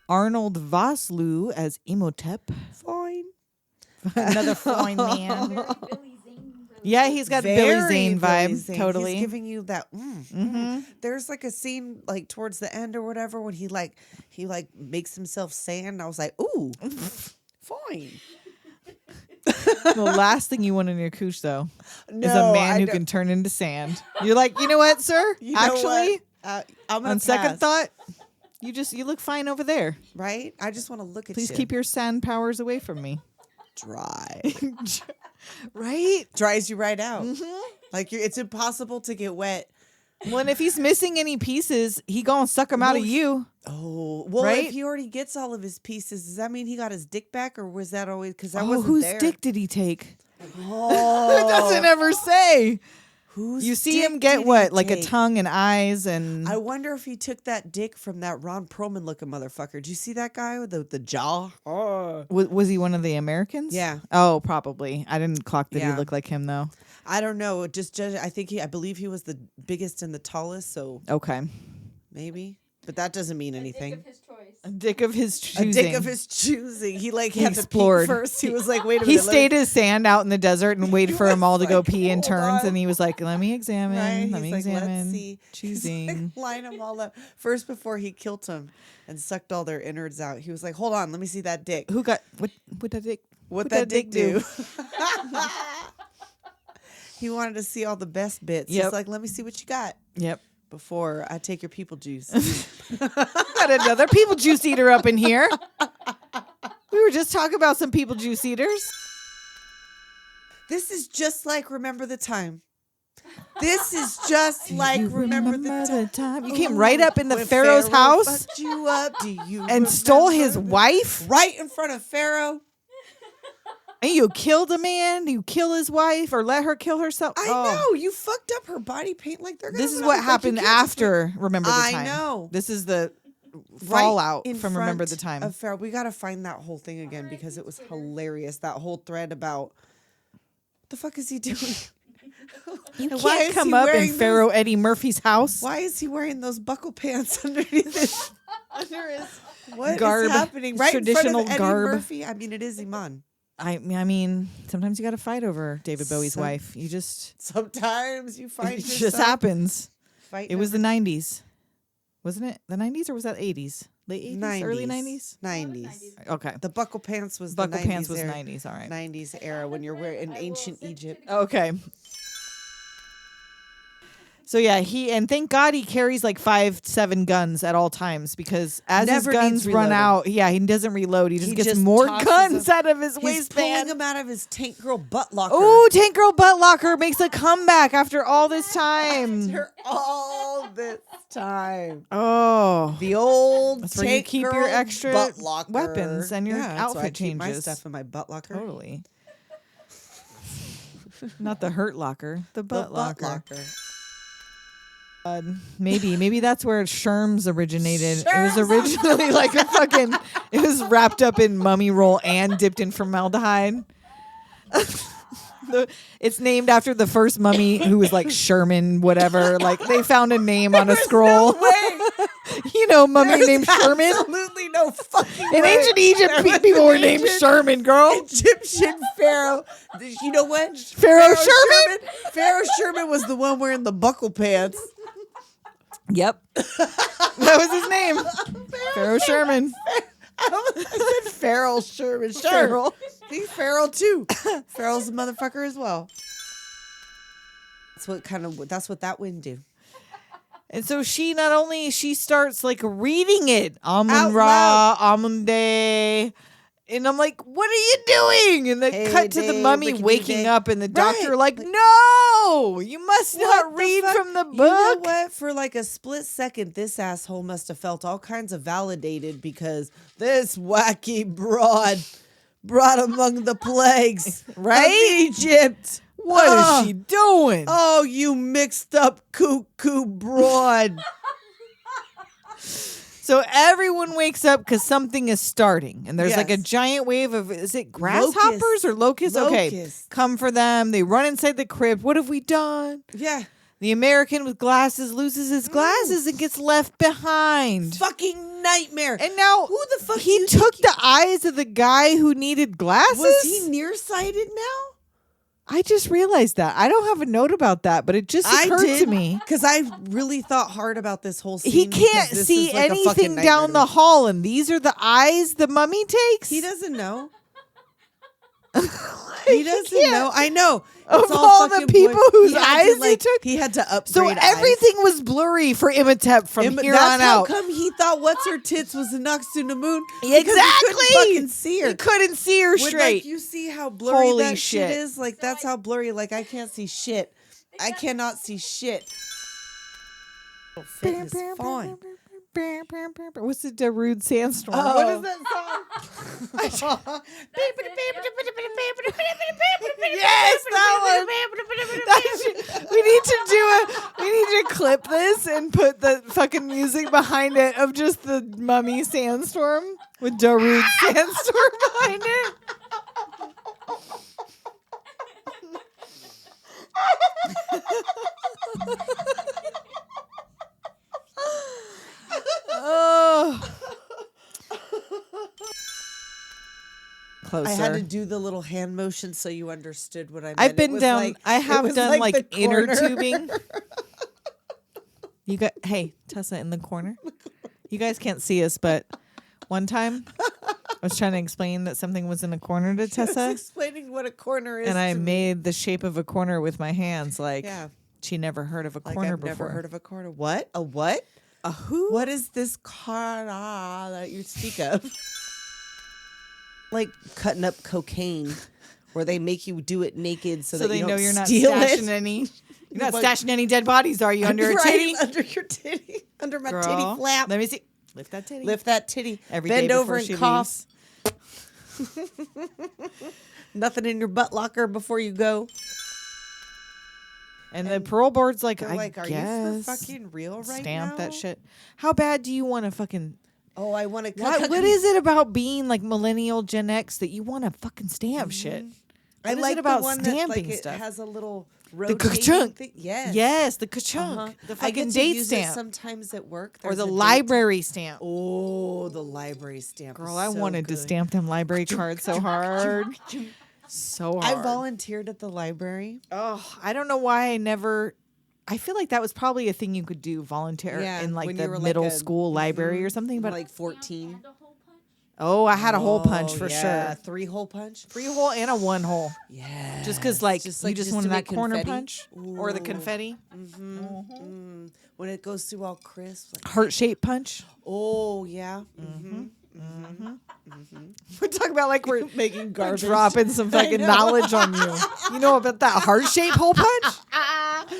Arnold Vosloo as Imhotep. Fine. Another fine man. Billy Zane. Yeah, he's got Billy Very Zane Billy vibe. Zane. Totally. He's giving you that. There's like a scene like towards the end or whatever when he makes himself sand. I was like, ooh, fine. The last thing you want in your couche, though, is No, a man I who don't- can turn into sand. You're like, you know what, sir? You know Actually, what? I'm gonna on second pass, thought, you look fine over there. right? I just want to look at Please you. keep your sand powers away from me. dry. Right? Dries you right out. Mm-hmm. Like it's impossible to get wet. Well, and if he's missing any pieces, he gonna suck them out of you. Oh, well, Right? if he already gets all of his pieces, does that mean he got his dick back, or was that always because that Oh, wasn't whose there? dick did he take? Oh, It doesn't ever say. Whose You see dick him get did what, he like a take? tongue and eyes, and I wonder if he took that dick from that Ron Perlman looking motherfucker. Did you see that guy with the jaw? Oh, was he one of the Americans? Yeah. Oh, probably. I didn't clock that Yeah. he looked like him though. I don't know. Just judge. I believe he was the biggest and the tallest. So Okay. maybe, but that doesn't mean anything. Dick of his choice. A dick of his A choosing. dick of his choosing. He like He had to explored. pee first. He was like, wait a minute. He let me- stayed his sand out in the desert and waited for them all to go like, pee in hold turns, on. and he was like, "Let me examine. Right? Let me He's like, examine. let's see. He's like, Choosing." line them all up first before he killed them and sucked all their innards out. He was like, hold on, let me see that dick. Who got what? What that dick? What that dick do? He wanted to see all the best bits. Yep. He's like, let me see what you got Yep. before I take your people juice. Got another people juice eater up in here. We were just talking about some people juice eaters. This is just like Remember the Time. This is just like You Remember the Time. You came right up in the When Pharaoh's Pharaoh house fucked you up, do you and stole his remember? wife, Right in front of Pharaoh. and you killed a man. You kill his wife or let her kill herself. I Oh. know. You fucked up her body paint like they're gonna This is know, what like, you happened can't just be- after Remember the I Time. know. This is the right fallout in from Remember the front Time. of Pharaoh. We got to find that whole thing again because it was hilarious. That whole thread about what the fuck is he doing? You And why can't is come he up in wearing Pharaoh Eddie Murphy's house. Why is he wearing those buckle pants underneath his under his what is Garb, happening? Right in traditional front of Eddie garb. Murphy. I mean, it is Iman. I mean, sometimes you got to fight over David Bowie's Some- wife. You just Sometimes you find it just yourself happens. fighting It was the over 90s, wasn't it? The 90s or was that 80s? Late 80s, early 90s. 90s. Okay, The buckle pants was buckle the 90s pants was era. 90s. All right. 90s era when you're wearing in ancient Egypt. Okay. So yeah, and thank God he carries like 5-7 guns at all times because as Never his guns needs run reloading. out, yeah, he doesn't reload. He just He gets just more tosses guns them. out of his He's pulling waistband. them out of his tank girl butt locker. Ooh, Tank Girl Butt Locker makes a comeback after all this time. After all this time. Oh, The old That's where you tank keep your girl extra butt locker. weapons and your Yeah, that's where I outfit keep my changes. stuff in my butt locker. totally. Not the Hurt Locker, the The butt locker. Maybe that's where Sherms originated. It was originally like a fucking. It was wrapped up in mummy roll and dipped in formaldehyde. It's named after the first mummy who was like Sherman, whatever. Like they found a name on a scroll. You know, mummy named Sherman. Absolutely no fucking In way. ancient Egypt, There was people were an named ancient Sherman, girl. Egyptian pharaoh. You know what? Pharaoh Sherman? Pharaoh Sherman was the one wearing the buckle pants. Yep. That was his name. Pharaoh Sherman. I said Pharaoh Sherman. Sure. Pharaoh. He's Pharaoh too. Pharaoh's a motherfucker as well. That's what that wouldn't do. And so she starts like reading it. Out Amun Ra, Amun Day. And I'm like, what are you doing? And they Hey, cut to the day, mummy rickety waking day. up and the doctor Right. like, no, you must not What the read fuck? from the book. You know what? For like a split second, this asshole must have felt all kinds of validated because this wacky broad brought among the plagues Right? of Egypt. What is she doing? Oh, you mixed up cuckoo broad. So everyone wakes up because something is starting. And there's like a Yes. giant wave of, is it grasshoppers or locusts? Okay, Locusts. come for them. They run inside the crib. What have we done? Yeah. The American with glasses loses his glasses and gets left behind. Fucking nightmare. And now who the fuck he you took think the eyes of the guy who needed glasses. Was he nearsighted now? I just realized that. I don't have a note about that, but it just occurred to me. Because I really thought hard about this whole scene. He can't because this see is like a fucking anything nightmare down to the me. hall, and these are the eyes the mummy takes. He doesn't know. He doesn't can't. know. I know. Of It's all all the fucking people boy- whose he had eyes to, he like, took? he had to upgrade. So eyes. everything was blurry for Imhotep from here That's on how out. come he thought what's her tits was the Noxuna moon. Exactly. Because he couldn't fucking see her. He couldn't see her When, straight. Like, you see how blurry Holy that shit shit. is? Like, that's how blurry. Like, I can't see shit. I cannot see shit. Fit is fine. What's the Darude Sandstorm? Oh. What is that song? Yes, that one. We need to clip this and put the fucking music behind it of just the mummy sandstorm with Darude Sandstorm behind it. Oh. Closer. I had to do the little hand motion so you understood what I meant. I've It been was down. like- I it have was done like the inner corner. tubing. You got Tessa in the corner. You guys can't see us, but one time I was trying to explain that something was in a corner to I was Tessa, explaining what a corner is. and I to me. made the shape of a corner with my hands, like Yeah. she never heard of a Like corner I've before. never heard of a corner. What? A what? A who? What is this corner that you speak of? Like cutting up cocaine, where they make you do it naked so, So that they you know don't you're not steal stashing it. any. You're not But- stashing any dead bodies, are you? Under a Right, titty? under your titty, under my Girl, titty flap. Let me see. Lift that titty. Lift that titty. Every Bend day over before and she cough. Nothing in your butt locker before you go. And the parole board's like, They're I like, are guess. you for fucking real right Stamp now? that shit. How bad do you want to fucking? Oh, I want to. What is it about being like millennial Gen X that you want to fucking stamp shit? I What is like it about the one stamping that, like, stuff? It has a little The rotating ka-chunk. thing. Yes. Yes, the ka-chunk, Uh-huh. the I fucking get to date use it stamp, sometimes at work. or There's the a date- library stamp. Oh, the library stamp. Girl, is I so wanted to good. stamp them library cards so hard, so hard. I volunteered at the library. Oh, I don't know why I never. I feel like that was probably a thing you could do, volunteer Yeah, in like when the you were, like, middle a- school library or something. But Like 14. And a hole punch. oh, I had a hole punch for yeah. sure. 3-hole punch. 3-hole and a 1-hole. Yeah. Just because, like, you like, just to wanted that make corner confetti. punch or the Ooh. confetti, When it goes through all crisp. Like, heart shaped punch. oh, yeah. We're talking about like we're Making we're garbage. dropping some fucking knowledge on you. You know about that heart shaped hole punch?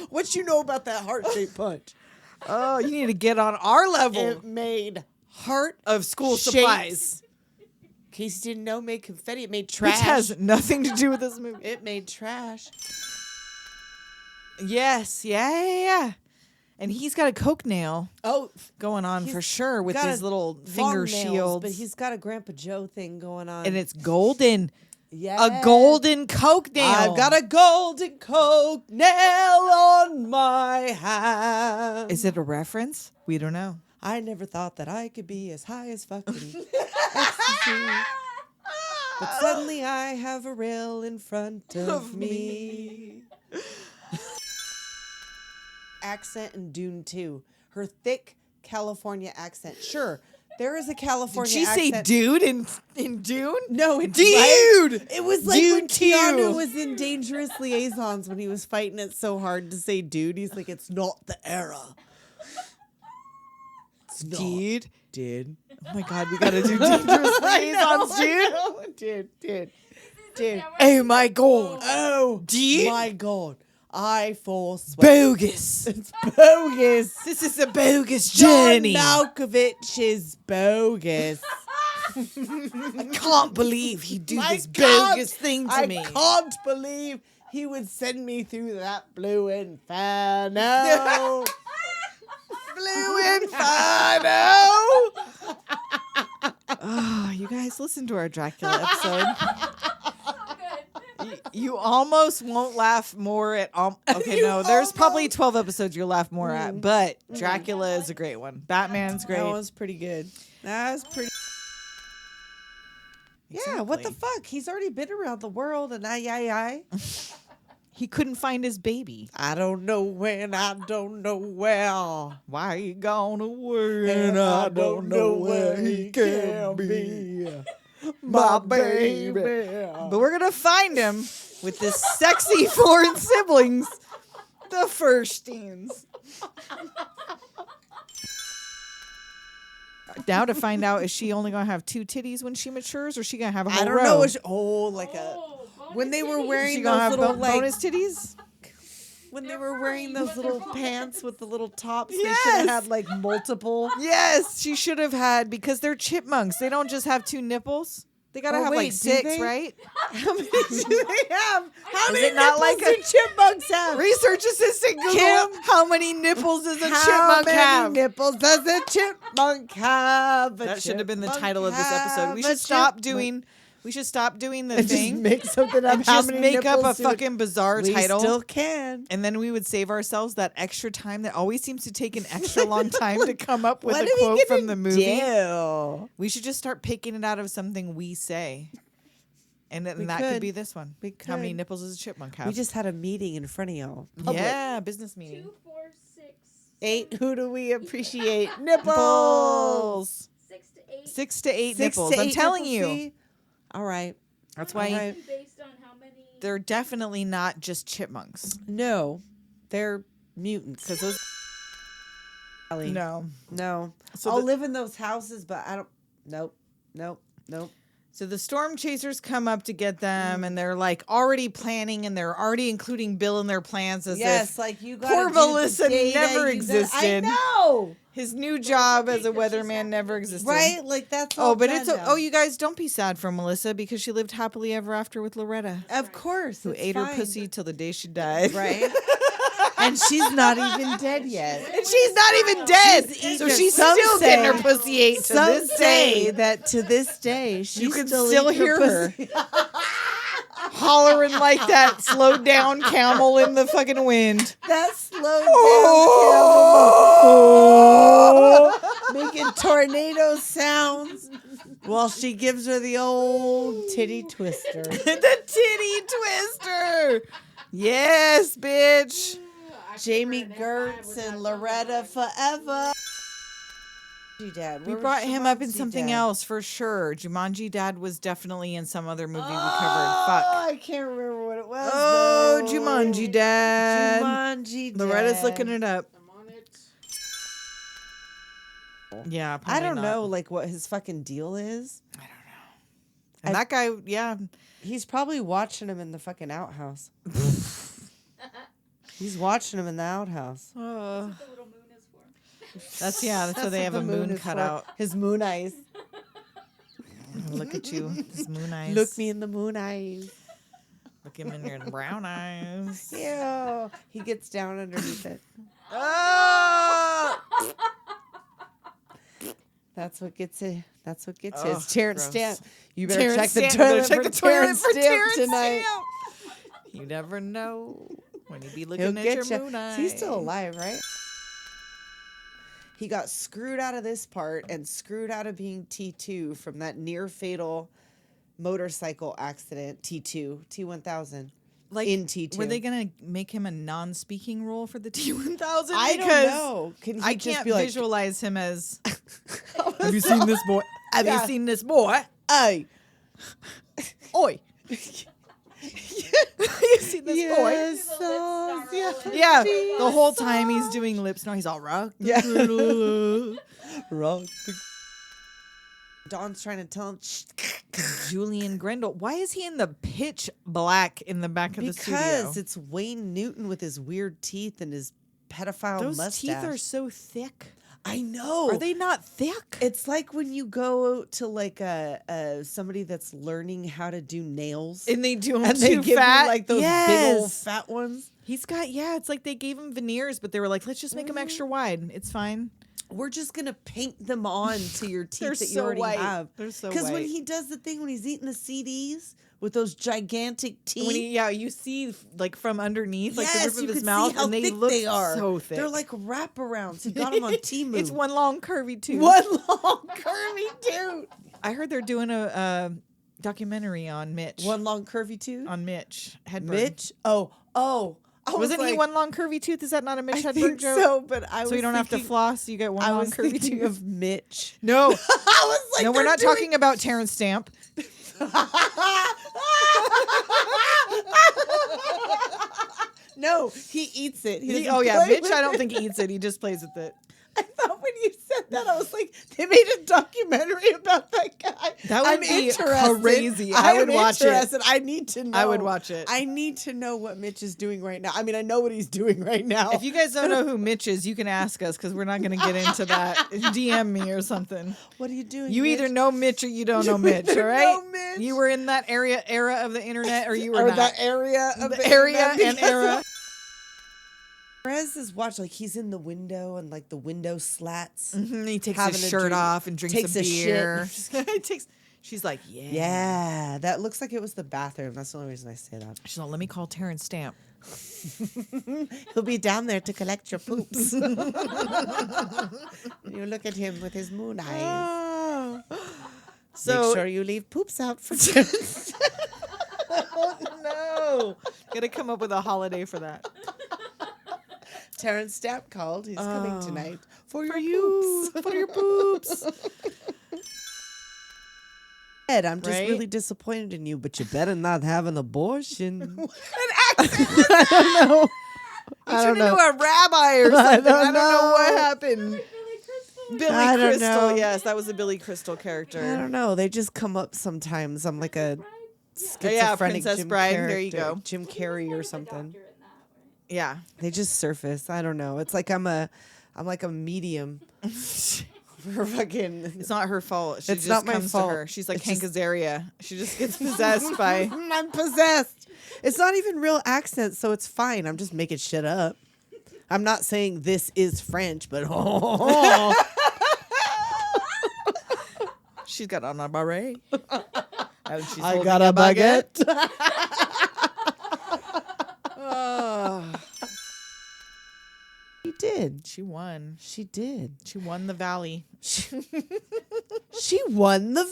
What you know about that heart-shaped punch? Oh, you need to get on our level It made heart of school shaped- supplies, In case you didn't know, made confetti. It made which trash. has nothing to do with this movie. It made trash. Yes, yeah. And he's got a coke nail Oh, going on for He's sure with got his a little long finger nails, shields. but he's got a Grandpa Joe thing going on. And it's golden. yeah. A golden coke nail. I've got a golden coke nail on my hand. Is it a reference? We don't know. I never thought that I could be as high as fucking ecstasy. But suddenly I have a rail in front of me. Accent in Dune 2. Her thick California accent. Sure, there is a California Did she say accent. dude in Dune? No, it's Dude! like, it was like when Dude Keanu too. was in Dangerous Liaisons when he was fighting it so hard to say dude. He's like, it's not the era. It's not. Dude. Oh my God, we gotta do Dangerous Liaisons, dude. Dude. Oh my God. Oh, Dude. my God. I forswear. Bogus. It's bogus. This is a bogus John journey. Malkovich is bogus. I can't believe he'd do I this can't- bogus thing to I me. can't believe he would send me through that blue inferno. Blue Inferno. Oh, you guys listen to our Dracula episode. You almost won't laugh more at. Okay, no, there's probably 12 episodes you'll laugh more at, but Dracula is a great one. Batman's great. That was pretty good. That was pretty. Yeah, what the Exactly. fuck? He's already been around the world, and I. He couldn't find his baby. I don't know when, I don't know where. Why you gone away? And I don't know where he can be. My baby. But we're gonna find him with his sexy foreign siblings, the Fursteins. Now to find out, is she only gonna have 2 titties when she matures, or is she gonna have a whole I don't row? know. Like a. When they were Is wearing she gonna those have little like bonus titties? when they were wearing those little pants with the little tops, they should Yes. have had like multiple. Yes, she should have had, because they're chipmunks. They don't just have 2 nipples. They gotta Oh, have wait, like do 6, they? right? How many do they have? How Is many it not nipples like do chipmunks have? Research assistant Google, Kim, how many nipples does a How chipmunk many have? nipples does a chipmunk have? A That should have been the chipmunk title of this episode. We have a should stop chipmunk? doing. We should stop doing the And just thing make something up. and How just many make up a nipples do it- fucking bizarre We title. still can. And then we would save ourselves that extra time that always seems to take an extra long time to come up with What a are we quote gonna from the movie. do? We should just start picking it out of something we say. And then We that could could. be this one. We How many could. nipples does a chipmunk have? We just had a meeting in front of y'all. Public. yeah, business meeting. 2, 4, 6, 8. Who do we appreciate? Nipples. Nipples. 6 to 8. 6 to 8 6 nipples. to I'm 8 telling nipples, you. see? All right. That's why Alright. Based on how many. they're definitely not just chipmunks. No, they're mutants. Because those. No. So I'll the- live in those houses, but I don't. Nope. So the storm chasers come up to get them, and they're like already planning, and they're already including Bill in their plans as Yes, if like you got. poor Melissa never existed. I know. his new job as a weatherman never existed. Right? Like that's. Oh, all but done it's now. oh, you guys don't be sad for Melissa because she lived happily ever after with Loretta, Of course. who it's ate her fine. pussy till the day she died. Right. And she's not even dead yet. And she's not even dead, She's so eaten. she's Some still getting her say- pussy ate to Some this say day. that to this day she You can still still eats hear her. pussy. Hollering like that slowed down camel in the fucking wind. That slowed Oh. down camel making tornado sounds while she gives her the old titty twister. The titty twister. Yes, bitch. Jamie Gertz and Loretta forever. Dad. We Where was brought him up in Jumanji something Dad? else for sure. Jumanji Dad was definitely in some other movie we covered. Oh, Fuck. I can't remember what it was. Oh, though. Jumanji Dad. Jumanji Dad. Loretta's looking it up. Yeah, I probably don't not. know, like what his fucking deal is. And that guy, yeah. He's probably watching him in the fucking outhouse. He's watching him in the outhouse. The little moon is for. That's what they have what a the moon is cut for. out. His moon eyes. Look at you, his moon eyes. Look me in the moon eyes. Look him in your brown eyes. Ew. He gets down underneath it. Oh! That's what gets it. That's what gets Oh, it. It's Terrence gross. Stamp. You better Terrence check the Stamp. toilet Better check for the toilet Terrence for Stamp Terrence tonight. Stamp. You never know when you be He'll looking at get your you. moon eye. He's still alive, right? He got screwed out of this part and screwed out of being T2 from that near fatal motorcycle accident. T1000. Like, in T2. Were they gonna make him a non-speaking role for the T1000? I don't know. Can he I just can't be like, visualize him as. Have you seen this boy? Have you seen this boy? "Hey, Oi! you seen this boy? yes, Yeah, the whole time he's doing lip snarl, he's all rock. Yeah. Wrong. Dawn's trying to tell him "Shh." Julian Grendel. Why is he in the pitch black in the back of the studio? Because it's Wayne Newton with his weird teeth and his pedophile Those mustache. teeth are so thick. I know. Are they not thick? It's like when you go to like a somebody that's learning how to do nails, And they do him and they too give fat. you like those big Yes. old fat ones. He's got, yeah, it's like they gave him veneers, but they were like, let's just make them extra wide. It's fine. We're just gonna paint them on to your teeth They're that you so already white. have. They're so Because when white. he does the thing when he's eating the CDs with those gigantic teeth, When he, yeah, you see like from underneath, like the yes, roof you of his can mouth, see how and they thick look they are. so thick. They're like wraparounds. He got them on Temu. It's one long curvy tooth. one long curvy tooth. I heard they're doing a documentary on Mitch. One long curvy tooth. on Mitch Hedberg. Mitch. Oh. I was Wasn't he like, one long curvy tooth? Is that not a Mitch I Hedberg think joke? so, but I was So you don't have to thinking- floss. You get one I long was curvy thinking tooth. of Mitch. No, I was like, no, we're they're not doing- talking about Terrence Stamp. No, he eats it. He doesn't Oh yeah, play Mitch. with I don't it. think he eats it. He just plays with it. I thought when you said that, I was like, they made a documentary about that guy. That would I'm be interested. crazy. I would I'm watch it. interested. I need to know. I would watch it. I need to know what Mitch is doing right now. I mean, I know what he's doing right now. If you guys don't know who Mitch is, you can ask us because we're not going to get into that. DM me or something. What are you doing? You Mitch? either know Mitch or you don't know You Mitch. either All right. know Mitch. You were in that era of the internet, or you were or not. that area of the area internet and because era. Perez is watching, like he's in the window and like the window slats. Mhm, he takes Having his a shirt drink, off and drinks takes a a shit. beer. He takes. She's like, yeah. Yeah, that looks like it was the bathroom. That's the only reason I say that. She's like, let me call Terrence Stamp. He'll be down there to collect your poops. You look at him with his moon eyes. So Make sure you leave poops out for Terrence. no, gotta come up with a holiday for that. Terrence Stamp called. He's coming Oh. tonight for your You poops. for your poops. Ed, I'm just Right? really disappointed in you, but you better not have an abortion. I don't know. I don't know. A rabbi or something. I don't know what happened. Billy I don't Crystal. know. Yes, that was a Billy Crystal character. I don't know. They just come up sometimes. I'm like a schizophrenic Yeah, Princess Jim Bride. There you character, go. Jim Carrey or something. Yeah. They just surface. I don't know. It's like I'm like a medium for fucking. It's not her fault. She It's just not my comes fault. to her. She's like It's Hank just- Azaria. She just gets possessed by. I'm possessed. It's not even real accents, so it's fine. I'm just making shit up. I'm not saying this is French, but She's got on a beret. And she's I holding got a baguette. She did. She won. She did. She won the valley. She won the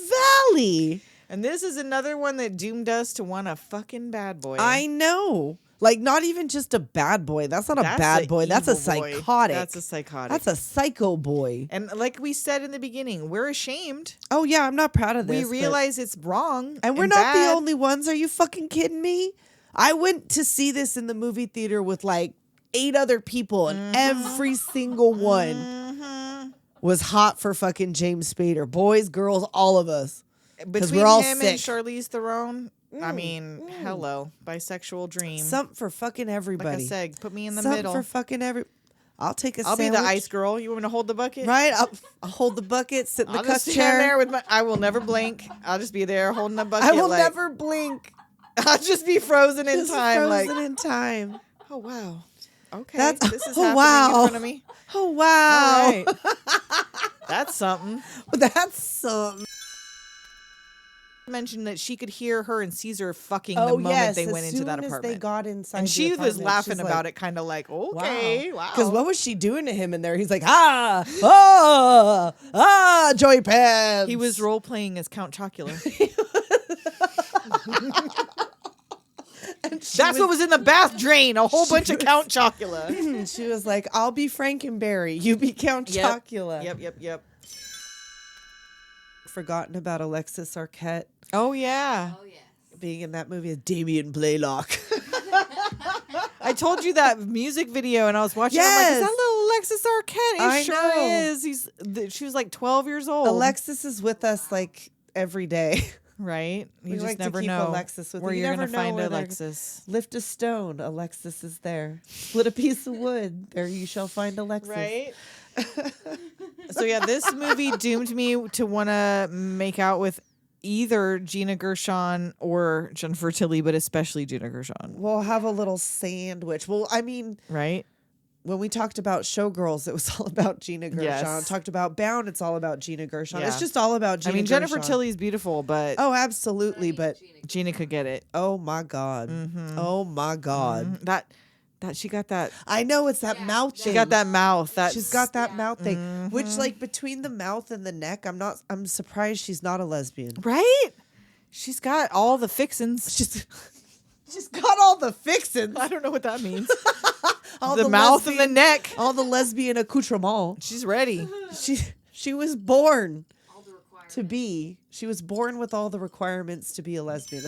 valley. And this is another one that doomed us to want a fucking bad boy. I know. Like, not even just a bad boy. That's not a That's bad a boy. That's a evil boy. psychotic. That's a psychotic. That's a psycho boy. And like we said in the beginning, we're ashamed. Oh, yeah, I'm not proud of this. We but- realize it's wrong. And we're not the bad. only ones. Are you fucking kidding me? I went to see this in the movie theater with like 8 other people, and every single one was hot for fucking James Spader. Boys, girls, all of us. Between we're all him sick. and Charlize Theron. I mean, hello, bisexual dream. Something for fucking like everybody. I said, put me in the Something middle. for fucking every. I'll take a I'll sandwich. be the ice girl. You want me to hold the bucket? Right? I'll hold the bucket, sit in the I'll cup just stand chair. there with my. I will never blink. I'll just be there holding the bucket. I will like, never blink. I'll just be frozen in Just time. frozen Like, in time. oh wow. Okay, That's- this is oh, happening wow. in front of me. Oh wow. All right. That's something. That's something. Mentioned that she could hear her and Caesar fucking the Oh moment yes, they as went into that soon as apartment. they got inside, and the she was apartment, laughing she's about like, it, kind of like, okay, wow. Because what was she doing to him in there? He's like, Joey Pants. He was role playing as Count Chocula. That's what was in the bath drain. A whole bunch of Count Chocula. She was like, I'll be Frankenberry. You be Count Yep. Chocula. Yep. Forgotten about Alexis Arquette Oh yeah. Oh, yes. being in that movie as Damien Blaylock. I told you that music video, and I was watching. I'm like, Yes. is that little Alexis Arquette? It I sure know. is. She was like 12 years old. Alexis is with us like every day. right? You We just like to never keep know Alexis with where us. You you're never gonna know find where they're- Alexis. Lift a stone, Alexis is there. Split a piece of wood, there you shall find Alexis. Right. So yeah, this movie doomed me to want to make out with either Gina Gershon or Jennifer Tilly, but especially Gina Gershon. We'll have a little sandwich. Well, I mean, Right? when we talked about Showgirls, it was all about Gina Gershon. Yes. Talked about Bound, it's all about Gina Gershon. Yeah. It's just all about Gina I mean, Jennifer Gershon. Tilly's beautiful, but Oh, absolutely. But Gina could get it. oh my God. Oh my God. That she got that. I know it's that mouth She thing. got that mouth. That She's got that mouth thing. Which, like, between the mouth and the neck, I'm surprised she's not a lesbian. right. She's got all the fixins. She's got all the fixins. I don't know what that means. All the mouth and the lesbian- neck. all the lesbian accoutrement. She's ready. She was born All the requirements. to be. She was born with all the requirements to be a lesbian.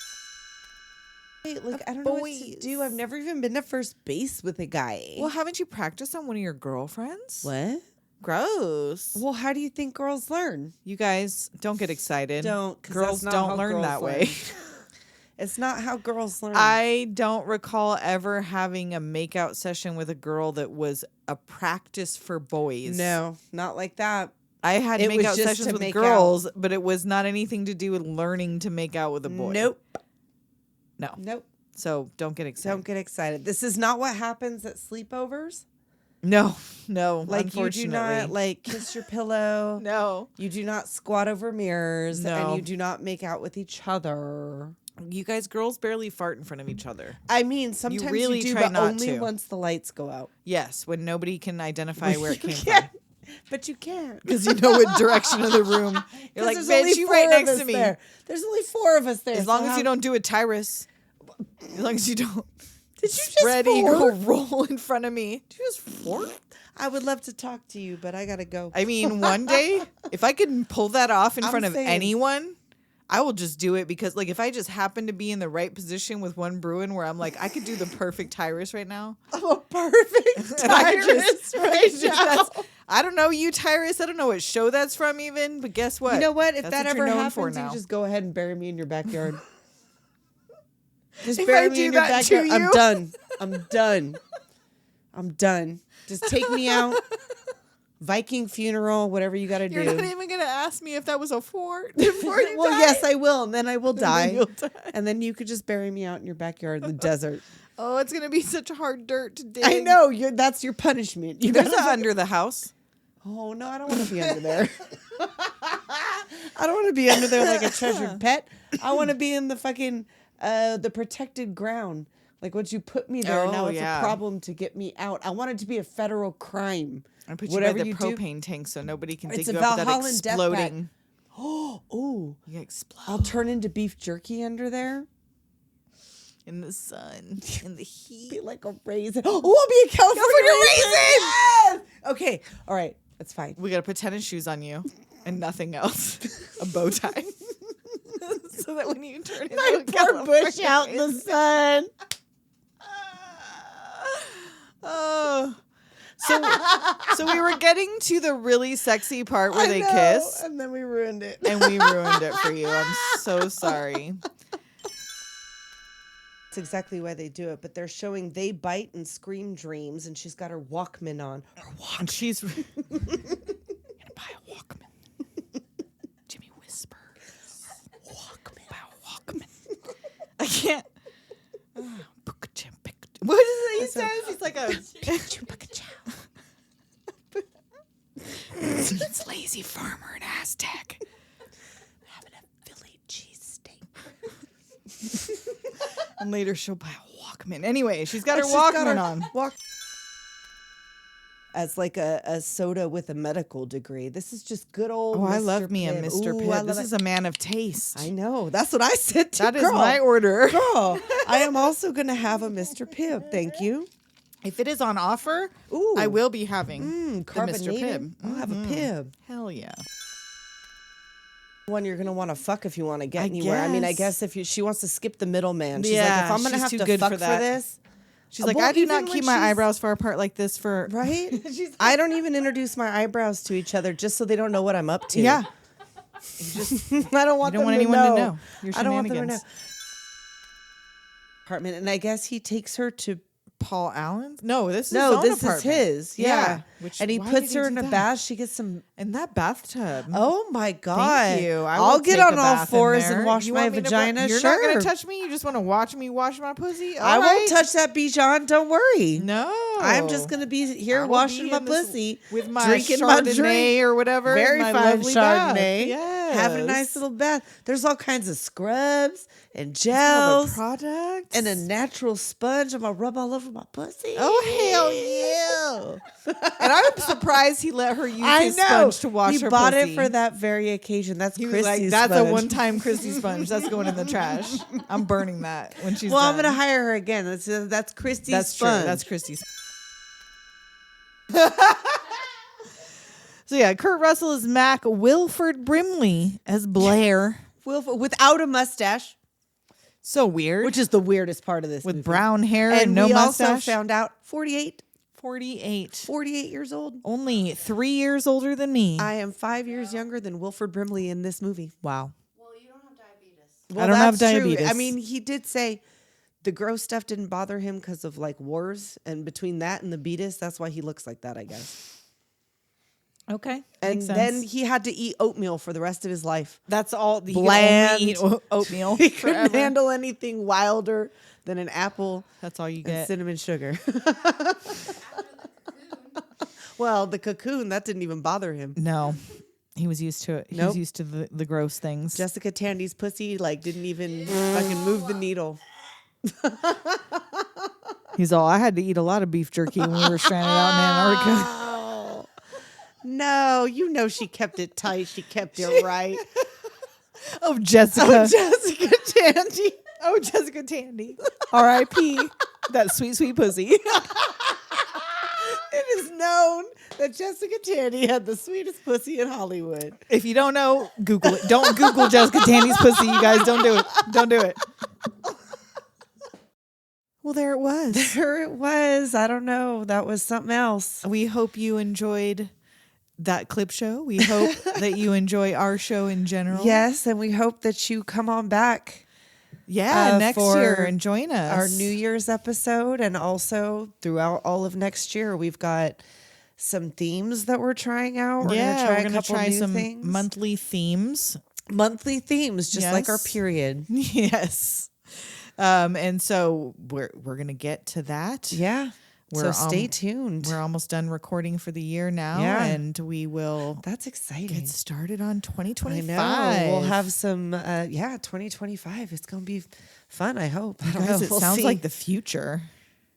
Hey, look, I don't know what to do. I've never even been to first base with a guy. Well, haven't you practiced on one of your girlfriends? What? Gross. Well, how do you think girls learn? You guys don't get excited. Don't, 'cause Girls that's not how don't learn girls that learn. way. It's not how girls learn. I don't recall ever having a makeout session with a girl that was a practice for boys. No, not like that. I had It was makeout just sessions to with make girls, but it was not anything to do with learning to make out with a boy. Nope. No. Nope. So don't get excited. Don't get excited. This is not what happens at sleepovers. No. Like, you do unfortunately. not like kiss your pillow. No. You do not squat over mirrors, No. and you do not make out with each other. You guys girls barely fart in front of each other. I mean, sometimes you, really do, try but not only to. once the lights go out. Yes, when nobody can identify where it You came can't. from. But you can't. Because you know what direction of the room. You're like, there's bitch, only you 4 right of next us to me. there. There's only 4 of us there. As so long as how- you don't do a Tyrus. As long as you don't Did you just spread eagle fart? roll in front of me. Did you just fart? I would love to talk to you, but I gotta go. I mean, one day, if I could pull that off in I'm front of saying- anyone, I will just do it because, like, if I just happen to be in the right position with one Bruin where I'm like, I could do the perfect Tyrus right now. I'm a perfect And I Tyrus just- right it's just- now. that's- I don't know you, Tyrus. I don't know what show that's from even, but guess what? You know what? If That's that what ever you're known for happens, you now. just go ahead and bury me in your backyard. Just If bury I me do in your that to backyard. I'm you? done. I'm done. I'm done. Just take me out. Viking funeral, whatever you got to do. You're not even gonna ask me if that was a fort. Well, yes, I will, and then I will die. you'll die. And then you could just bury me out in your backyard in the desert. Oh, it's gonna be such hard dirt to dig. I know. That's your punishment. You There's gotta a under the house. Oh no, I don't want to be under there. I don't want to be under there like a treasured pet. I want to be in the fucking the protected ground. Like, once you put me there, now Oh, it's yeah. a problem to get me out. I want it to be a federal crime. I put you Whatever by the you do- propane tank so nobody can It's dig a you up without Valhalla death pack. exploding. Ooh, You explode I'll turn into beef jerky under there. in the sun, in the heat. Be like a raisin. Oh, I'll be a California raisin. Yes! Okay, all right, that's fine. We gotta put tennis shoes on you and nothing else. A bow tie. So that when you turn into I a pour bush California out in the sun. Oh. So we were getting to the really sexy part where I they know, kiss, and then we ruined it. and we ruined it for you. I'm so sorry. That's exactly why they do it, but they're showing They Bite and Scream Dreams, and she's got her Walkman on. And she's gonna buy a Walkman. Jimmy Whisper. Walkman. Buy a Walkman. I can't. episode. He's like a It's lazy farmer in Aztec. Having a Philly cheesesteak. and later she'll buy a Walkman. Anyway, she's got her She's got Walkman her on. As like a soda with a medical degree. This is just good old. Oh, I Mr. love me a Pibb. Mr. Ooh, I Pibb. love This it. is a man of taste. I know. That's what I said to That is girl. my order. Girl, I am also going to have a Mr. Pibb. Thank you. If it is on offer, Ooh. I will be having the Mr. Carbonated. Pibb. I'll have a Pibb. Hell yeah. One you're going to want to fuck if you want to get I anywhere. I mean, I guess. guess if she wants to skip the middleman. She's Yeah, like, if I'm going to she's have too to good fuck for for that. this. She's like, Well, I do not even keep when my she's- eyebrows far apart like this for. Right? I don't even introduce my eyebrows to each other just so they don't know what I'm up to. Yeah. I don't want You don't them want to anyone know. to know your I don't want them to know. shenanigans. Apartment, and I guess he takes her to. Paul Allen? No, this is his No, own this apartment. is his. Yeah. Which, And he why puts did her do in a that? bath. She gets some. In that bathtub. Oh my God. you. I I'll will get take on a all bath in fours there. and wash You my want me to vagina. You're sure. not going to touch me? You just want to watch me wash my pussy? I All won't right. touch that Bichon. Don't worry. No. I'm just going to be here I will washing be my in this pussy. with my drinking my Chardonnay drink. or whatever. Very my fine lovely bath. Chardonnay. Yes. Having a nice little bath. There's all kinds of scrubs and All the gels products. and a natural sponge. I'm going to rub all over my pussy. Oh, hell yeah. And I'm surprised he let her use I his know. sponge to wash he her bought pussy. it for that very occasion. That's He was Christy's like, that's sponge. a one-time Christy sponge. That's going in the trash. I'm burning that when she's Well, done. I'm going to hire her again. That's Christy's That's true. sponge. That's Christy's. So yeah, Kurt Russell is Mac. Wilford Brimley as Blair. Without a mustache, So weird. which is the weirdest part of this with movie. brown hair and, And no we mustache. also found out 48 48. years old. Only 3 years older than me. I am 5 years younger than Wilford Brimley in this movie. wow. Well, you don't have diabetes. Well, don't have that's true. diabetes. I mean, he did say the gross stuff didn't bother him because of like wars, and between that and the beatus, that's why he looks like that, I guess. Okay. And Makes then sense. he had to eat oatmeal for the rest of his life. That's all. He can Bland. only eat oatmeal He couldn't forever. handle anything wilder than an apple That's all you and get. cinnamon sugar. Well, the cocoon, that didn't even bother him. No. He was used to it. He Nope. was used to the gross things. Jessica Tandy's pussy like didn't even fucking move the needle. He's all, I had to eat a lot of beef jerky when we were stranded out in Antarctica. Oh. No, you know she kept it tight. She kept it right. Oh, Jessica. Jessica Tandy. Oh, Jessica Tandy. R.I.P. That sweet, sweet pussy. It is known that Jessica Tandy had the sweetest pussy in Hollywood. If you don't know, Google it. Don't Google Jessica Tandy's pussy, you guys. Don't do it. Don't do it. Well, there it was. There it was. I don't know. That was something else. We hope you enjoyed that clip show. We hope that you enjoy our show in general. Yes, and we hope that you come on back Yeah, next for year and join us. our New Year's episode, and also throughout all of next year, we've got some themes that we're trying out. We're yeah, gonna try we're a gonna couple try new some things. monthly themes. Monthly themes, just like our Yes. period. Yes. And so we're gonna get to that. Yeah. We're so stay tuned. We're almost done recording for the year now, Yeah. and we will That's exciting. get started on I 2025. know. We'll have some. 2025. It's gonna be fun. I hope. I don't Guys, know. it We'll sounds see. like the future.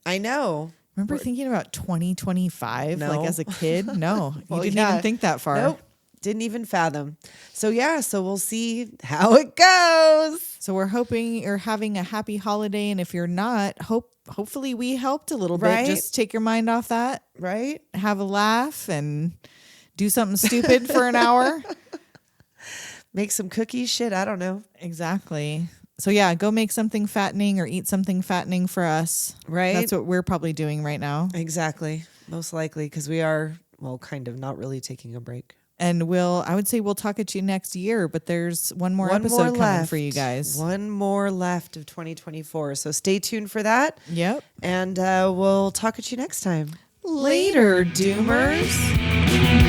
I know. Remember thinking about 2025 No. like as a kid? No, Well, you didn't yeah. even think that far. Nope. Didn't even fathom. So yeah. So we'll see how it goes. So we're hoping you're having a happy holiday, and if you're not, hopefully we helped a little Right. bit. Just take your mind off that, Right. have a laugh, and do something stupid for an hour. Make some cookies. Shit. I don't know. Exactly. So yeah, go make something fattening or eat something fattening for us. Right. That's what we're probably doing right now. Exactly. Most likely because we are kind of not really taking a break. And I would say we'll talk at you next year, but there's one more episode coming for you guys. One more left of 2024. So stay tuned for that. Yep. And we'll talk at you next time. Later, Doomers.